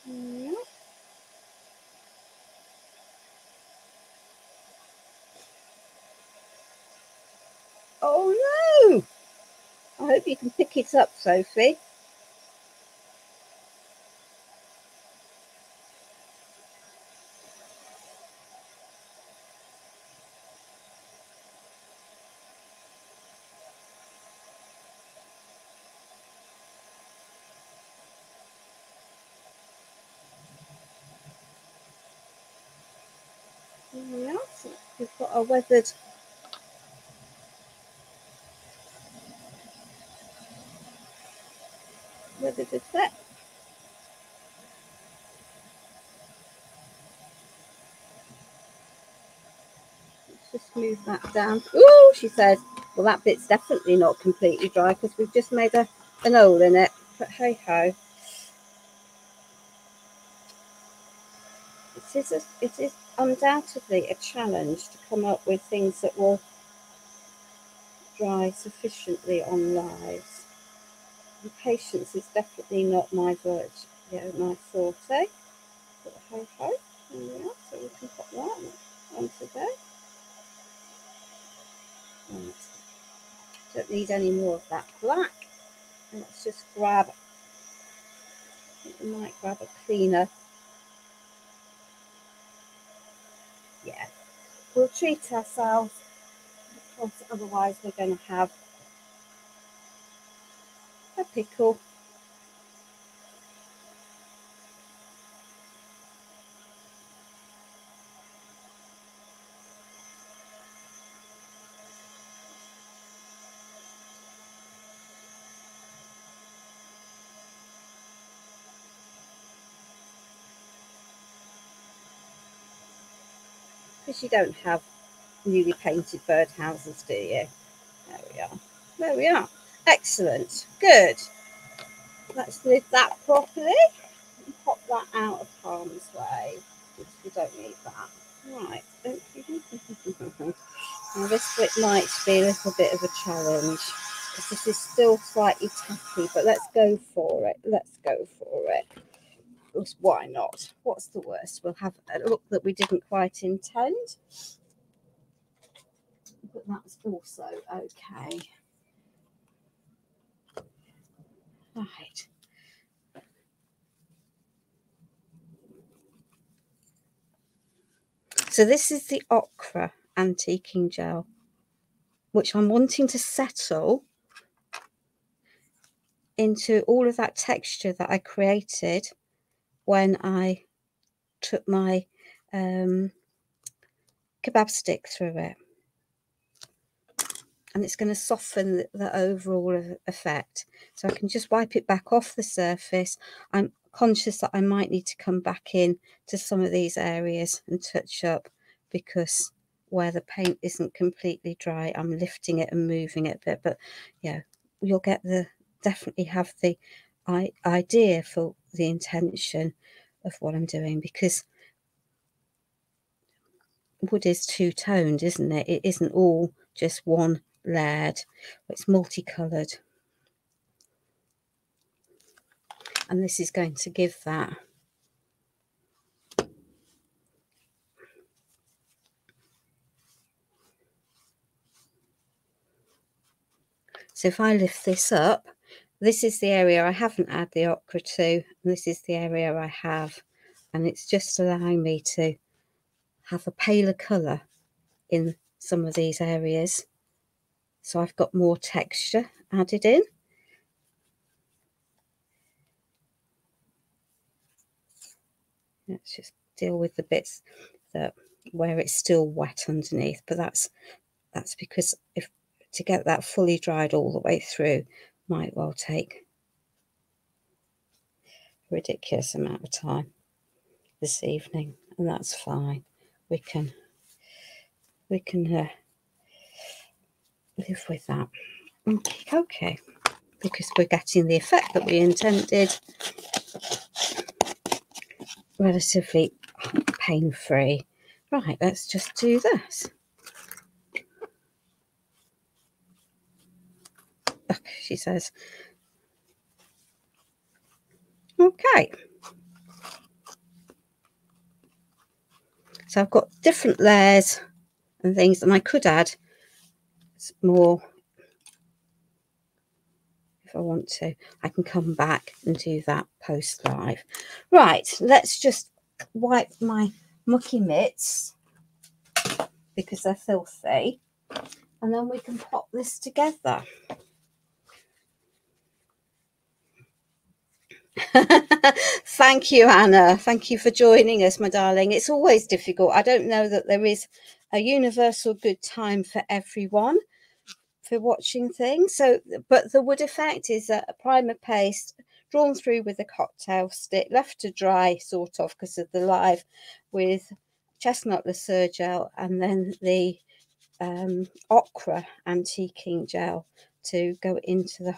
Yeah. Oh no! I hope you can pick it up, Sophie. Yeah, so we've got a weathered effect. Let's just move that down. Ooh, she says, well, that bit's definitely not completely dry because we've just made an hole in it. But hey ho. It is undoubtedly a challenge to come up with things that will dry sufficiently on lives. And patience is definitely not my virtue, my forte. But hey ho. There we are. So we can put that onto there. Right. Don't need any more of that black. And let's just grab, I think we might grab a cleaner. Yeah, we'll treat ourselves because otherwise we're going to have a pickle. Because you don't have newly painted birdhouses, do you? There we are. There we are. Excellent. Good. Let's lid that properly and pop that out of harm's way. We don't need that. Right. Now this bit might be a little bit of a challenge because this is still slightly tacky, but let's go for it. Let's go for it. Because why not? What's the worst? We'll have a look that we didn't quite intend. But that's also okay. Right. So this is the ochre antiquing gel, which I'm wanting to settle into all of that texture that I created when I took my kebab stick through it. And it's going to soften the overall effect. So I can just wipe it back off the surface. I'm conscious that I might need to come back in to some of these areas and touch up, because where the paint isn't completely dry, I'm lifting it and moving it a bit. But yeah, you'll get definitely have the idea for the intention of what I'm doing, because wood is two-toned, isn't it? It isn't all just one layered, it's multicolored, and this is going to give that. So if I lift this up, this is the area I haven't added the ochre to, and this is the area I have, and it's just allowing me to have a paler colour in some of these areas, so I've got more texture added in. Let's just deal with the bits that where it's still wet underneath, but that's because if to get that fully dried all the way through might well take a ridiculous amount of time this evening, and that's fine. We can live with that. Okay, because we're getting the effect that we intended, relatively pain-free. Right, let's just do this. Okay, she says. Okay. So I've got different layers and things, and I could add more if I want to. I can come back and do that post live. Right, let's just wipe my mucky mitts because they're filthy, and then we can pop this together. Thank you, Anna. Thank you for joining us, my darling. It's always difficult. I don't know that there is a universal good time for everyone for watching things. So, but the wood effect is a primer paste drawn through with a cocktail stick, left to dry sort of because of the live, with chestnut Lesueur gel, and then the ochre antiquing gel to go into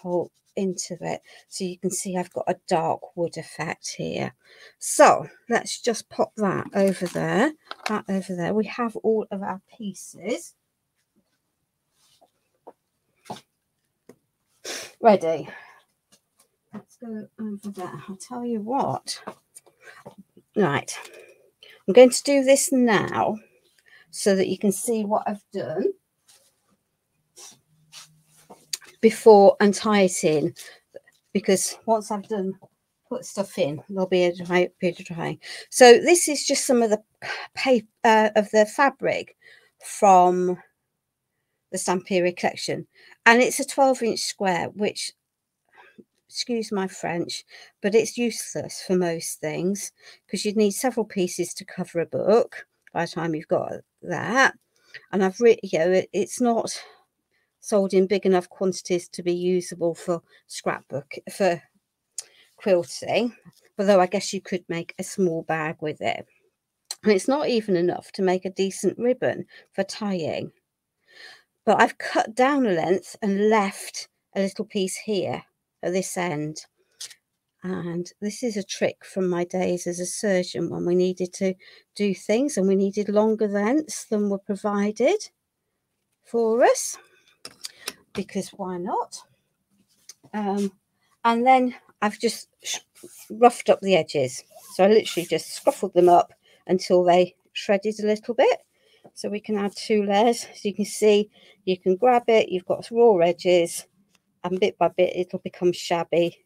it. So you can see I've got a dark wood effect here. So let's just pop that over there. We have all of our pieces ready. Let's go over there. I'll tell you what. Right, I'm going to do this now so that you can see what I've done before and tie it in, because once I've put stuff in, there'll be a bit of drying. So this is just some of the paper of the fabric from the Stamperia collection, and it's a 12-inch square, which, excuse my French, but it's useless for most things because you'd need several pieces to cover a book by the time you've got that. And I've it's not sold in big enough quantities to be usable for for quilting, although I guess you could make a small bag with it. And it's not even enough to make a decent ribbon for tying. But I've cut down a length and left a little piece here at this end. And this is a trick from my days as a surgeon when we needed to do things and we needed longer lengths than were provided for us, because why not? And then I've just roughed up the edges. So I literally just scruffled them up until they shredded a little bit. So we can add 2 layers. So you can see, you can grab it, you've got raw edges, and bit by bit it'll become shabby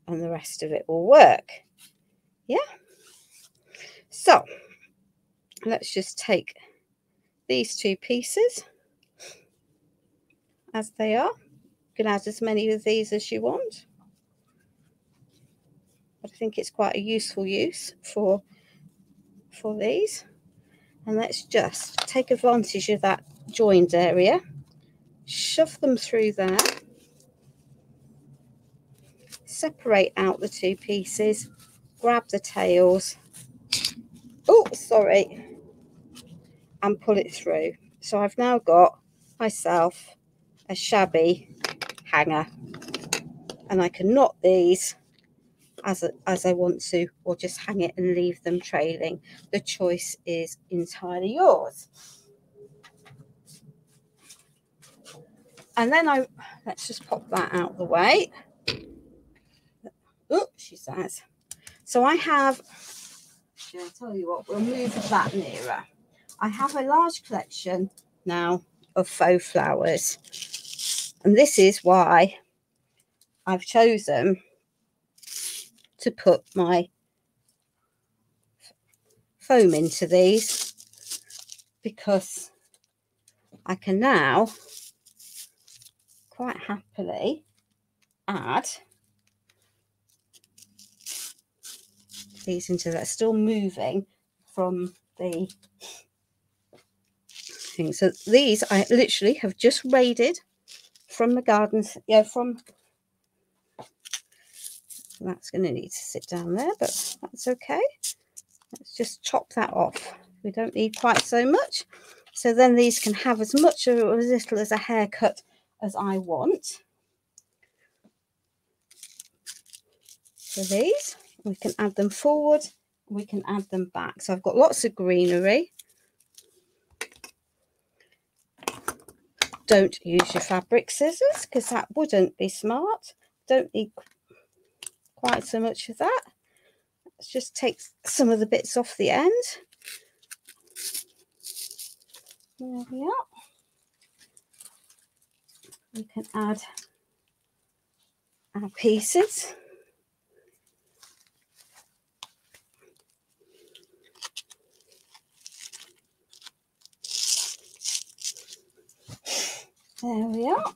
and the rest of it will work. Yeah. So let's just take these 2 pieces as they are. You can add as many of these as you want. I think it's quite a useful use for these. And let's just take advantage of that joined area, shove them through there, separate out the 2 pieces, grab the tails, oh sorry, and pull it through. So I've now got myself a shabby hanger, and I can knot these as I want to, or just hang it and leave them trailing. The choice is entirely yours. And then let's just pop that out of the way. Oh, she says. So I have, I'll tell you what, we'll move that nearer. I have a large collection now of faux flowers. And this is why I've chosen to put my foam into these, because I can now quite happily add these into that, still moving from the thing. So these I literally have just raided from the gardens. Yeah, from, that's going to need to sit down there, but that's okay. Let's just chop that off. We don't need quite so much. So then these can have as much or as little as a haircut as I want. So these, we can add them forward, we can add them back. So I've got lots of greenery. Don't use your fabric scissors, because that wouldn't be smart. Don't need quite so much of that. Let's just take some of the bits off the end. There we are. We can add our pieces. There we are.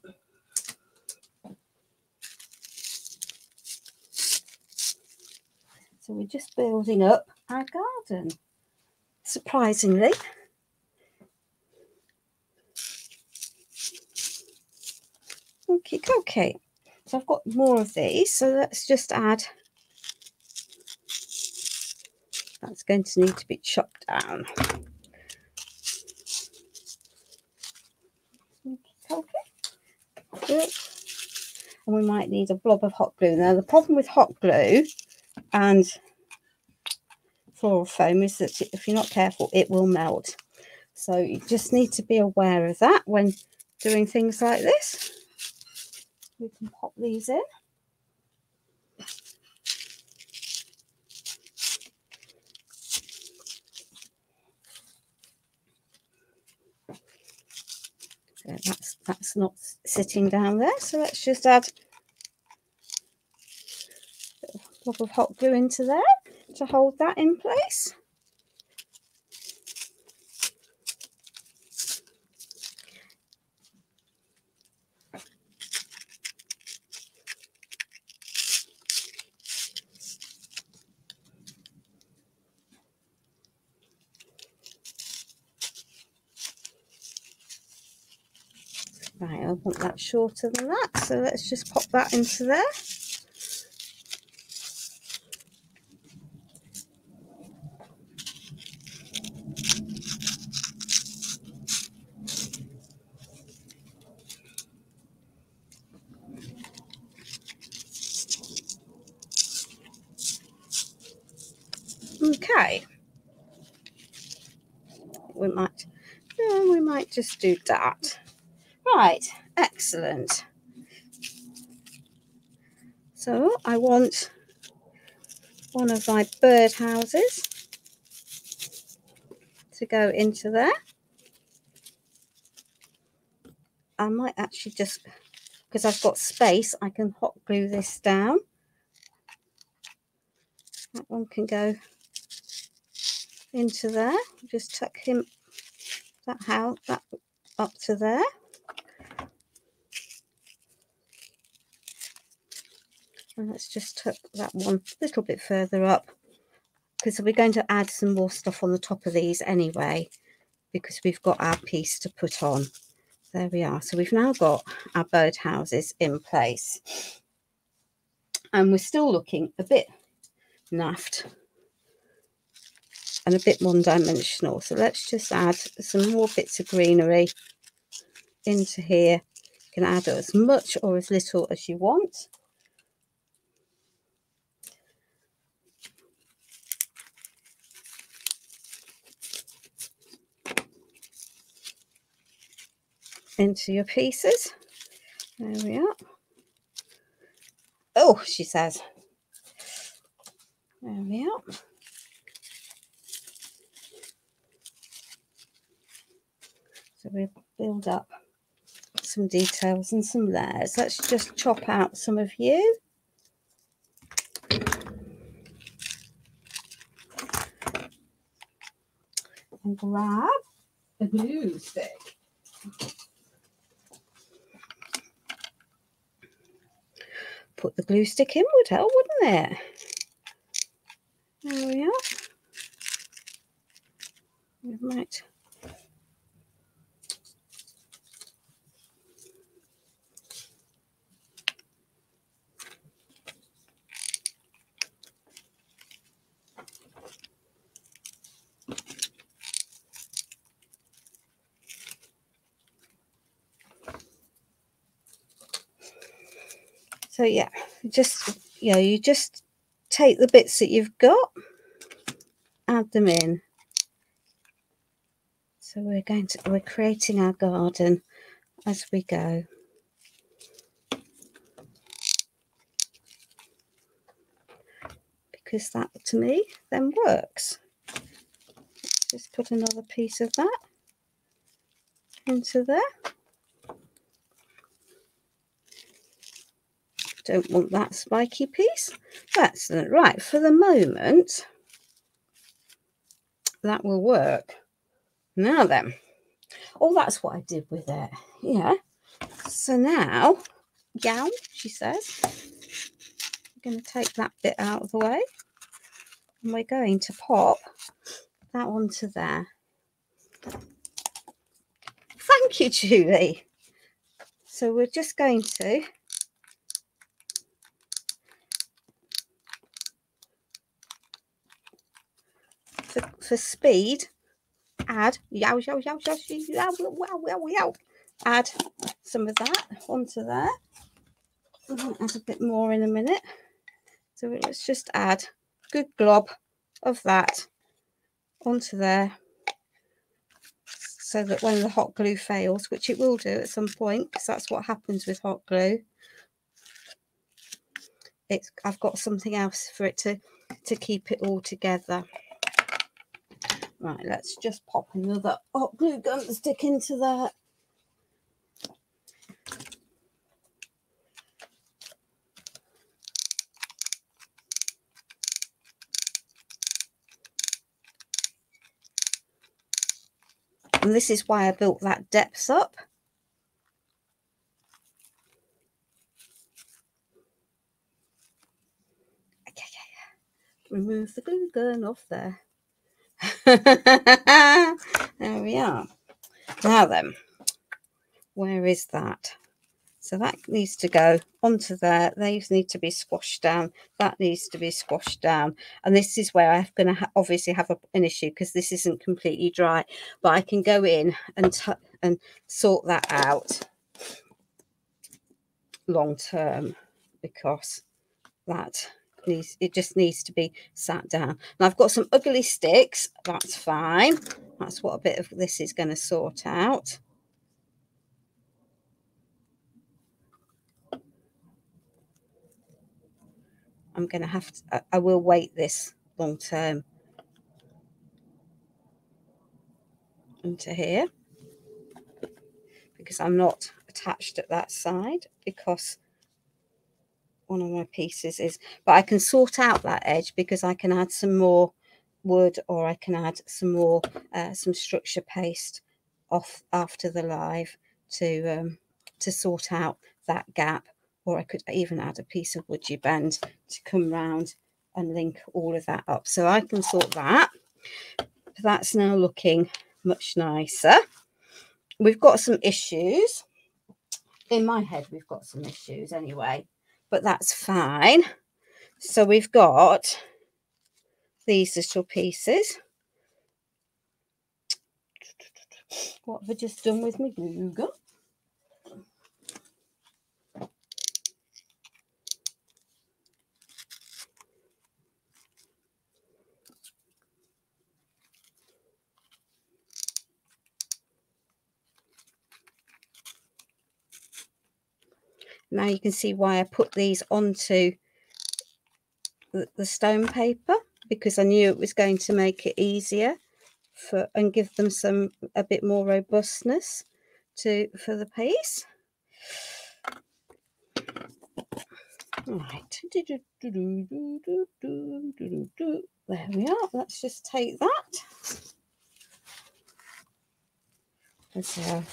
So we're just building up our garden, surprisingly. Okay. So I've got more of these, so let's just add. That's going to need to be chopped down. Okay. And we might need a blob of hot glue. Now the problem with hot glue and floral foam is that if you're not careful, it will melt. So you just need to be aware of that when doing things like this. We can pop these in. So that's not sitting down there. So let's just add a blob of hot glue into there to hold that in place. Right, I want that shorter than that, so let's just pop that into there. Okay, we might just do that. Right, excellent. So I want one of my bird houses to go into there. I might actually just, because I've got space, I can hot glue this down. That one can go into there. Just tuck him, that up to there. And let's just tuck that one a little bit further up, because we're going to add some more stuff on the top of these anyway, because we've got our piece to put on. There we are. So we've now got our bird houses in place. And we're still looking a bit naffed and a bit one-dimensional. So let's just add some more bits of greenery into here. You can add as much or as little as you want. Into your pieces. There we are. Oh, she says. There we are. So we build up some details and some layers. Let's just chop out some of you. And grab a glue stick. Put the glue stick in would help, wouldn't it? There we are. We might. So yeah, you just take the bits that you've got, add them in. So we're creating our garden as we go. Because that to me then works. Just put another piece of that into there. Don't want that spiky piece. Excellent. Right, for the moment, that will work. Now then, oh, that's what I did with it. Yeah. So now, yow, she says, I'm going to take that bit out of the way, and we're going to pop that onto there. Thank you, Julie. So we're just going to for speed, add add some of that onto there. I'll add a bit more in a minute. So let's just add a good glob of that onto there, so that when the hot glue fails, which it will do at some point, because that's what happens with hot glue, I've got something else for it to keep it all together. Right, let's just pop another hot glue gun stick into that. And this is why I built that depth up. Okay. Remove the glue gun off there. There we are. Now then, where is that? So that needs to go onto there. These need to be squashed down. That needs to be squashed down. And this is where I'm going to obviously have an issue, because this isn't completely dry. But I can go in and sort that out long term, because it just needs to be sat down. And I've got some ugly sticks. That's fine. That's what a bit of this is going to sort out. I'm going to have to, I will weight this long term into here, because I'm not attached at that side, because one of my pieces is, but I can sort out that edge because I can add some more wood, or I can add some more some structure paste off after the live to sort out that gap, or I could even add a piece of wood band to come round and link all of that up, so I can sort that. That's now looking much nicer. We've got some issues in my head, we've got some issues anyway, but that's fine. So we've got these little pieces. What have I just done with my glue gun? Now you can see why I put these onto the stone paper, because I knew it was going to make it easier for and give them a bit more robustness for the piece. Right, there we are. Let's just take that. So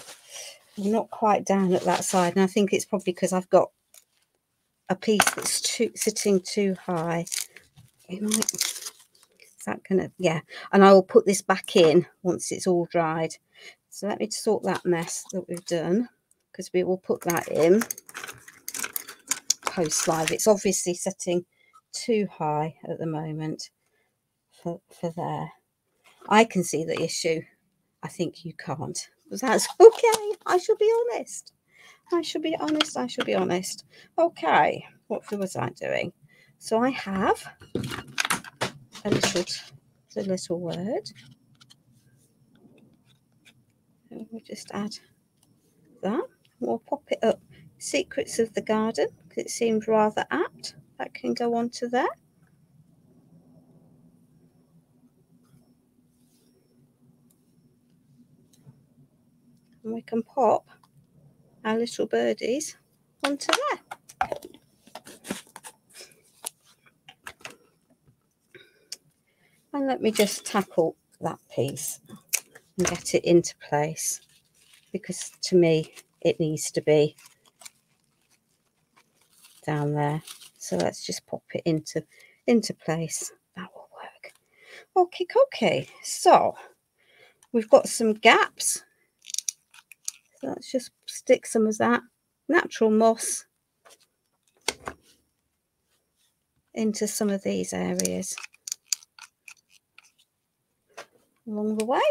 I'm not quite down at that side, and I think it's probably because I've got a piece that's sitting too high. Is that gonna, yeah, and I will put this back in once it's all dried. So let me sort that mess that we've done, because we will put that in post live. It's obviously setting too high at the moment for there. I can see the issue. I think you can't, but that's okay. I shall be honest. I shall be honest. I shall be honest. Okay, what was I doing? So I have the little word. And we'll just add that. We'll pop it up. Secrets of the Garden, because it seems rather apt. That can go onto there. And we can pop our little birdies onto there. And let me just tackle that piece and get it into place, because to me it needs to be down there. So let's just pop it into place. That will work. Okay. So we've got some gaps. So let's just stick some of that natural moss into some of these areas along the way.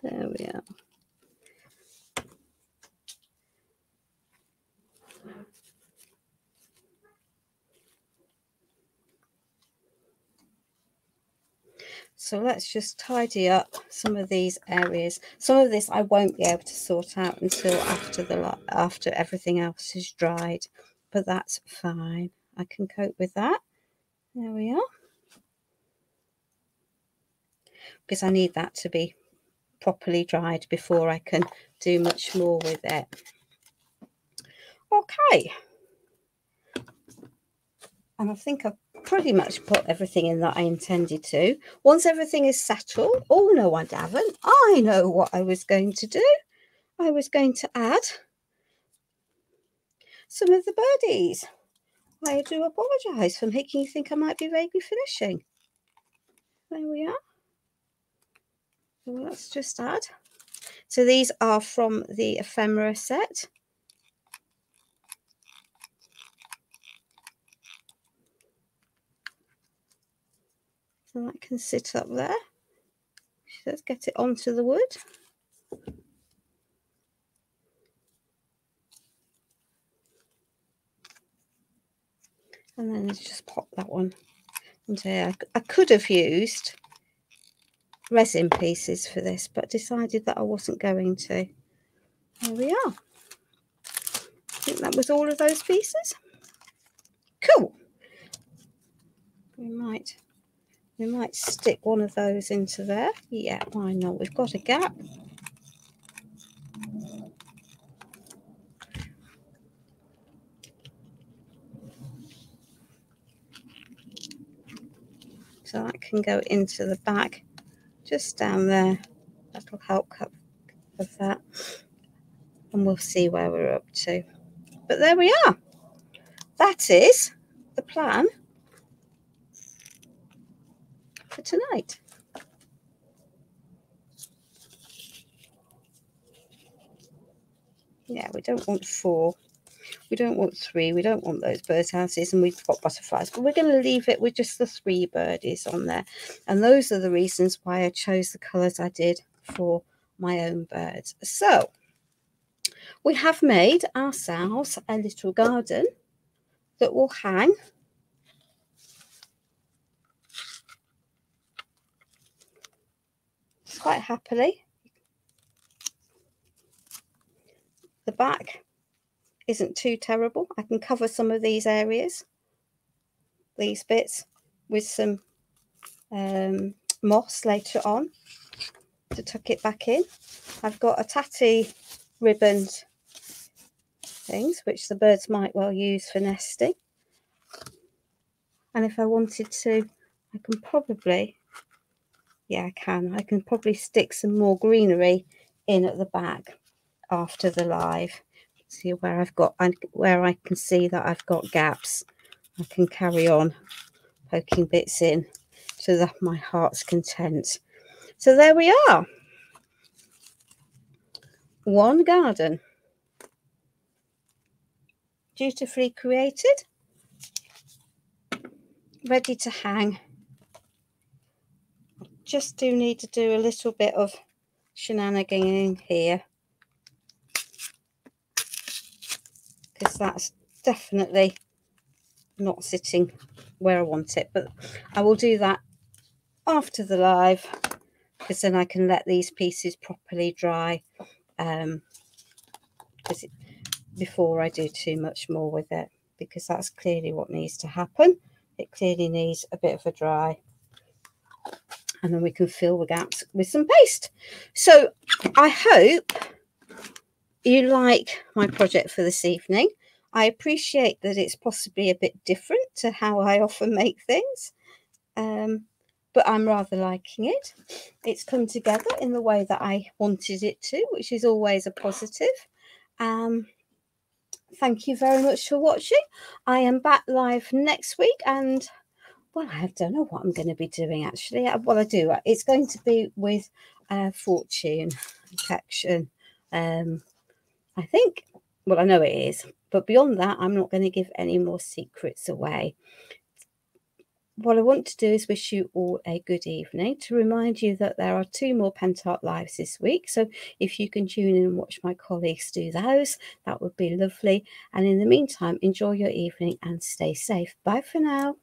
There we are. So let's just tidy up some of these areas. Some of this I won't be able to sort out until after everything else is dried, but that's fine. I can cope with that. There we are. Because I need that to be properly dried before I can do much more with it. Okay. And I think I've pretty much put everything in that I intended to. Once everything is settled, oh no, I haven't. I know what I was going to do. I was going to add some of the birdies. I do apologise for making you think I might be vaguely finishing. There we are. So let's just add. So these are from the ephemera set. So that can sit up there. Let's get it onto the wood. And then just pop that one into here. I could have used resin pieces for this, but decided that I wasn't going to. There we are. I think that was all of those pieces. Cool. We might stick one of those into there. Yeah, why not? We've got a gap. So that can go into the back, just down there. That'll help cover that. And we'll see where we're up to. But there we are. That is the plan for tonight. Yeah, we don't want 4. We don't want 3. We don't want those birdhouses, and we've got butterflies. But we're going to leave it with just the 3 birdies on there. And those are the reasons why I chose the colours I did for my own birds. So we have made ourselves a little garden that will hang quite happily. The back isn't too terrible. I can cover some of these areas, these bits, with some moss later on to tuck it back in. I've got a tatty ribboned things which the birds might well use for nesting, and if I wanted to, I can probably, yeah, I can probably stick some more greenery in at the back after the live. See where I can see that I've got gaps, I can carry on poking bits in to my heart's content. So there we are, one garden dutifully created, ready to hang. Just do need to do a little bit of shenaniganing here, because that's definitely not sitting where I want it, but I will do that after the live, because then I can let these pieces properly dry before I do too much more with it, because that's clearly what needs to happen. It clearly needs a bit of a dry, and then we can fill the gaps with some paste. So I hope you like my project for this evening. I appreciate that it's possibly a bit different to how I often make things, but I'm rather liking it. It's come together in the way that I wanted it to, which is always a positive. Thank you very much for watching. I am back live next week, and well, I don't know what I'm going to be doing actually. Well, I do. It's going to be with fortune protection. I think, well, I know it is, but beyond that, I'm not going to give any more secrets away. What I want to do is wish you all a good evening, to remind you that there are 2 more Pentart lives this week. So if you can tune in and watch my colleagues do those, that would be lovely. And in the meantime, enjoy your evening and stay safe. Bye for now.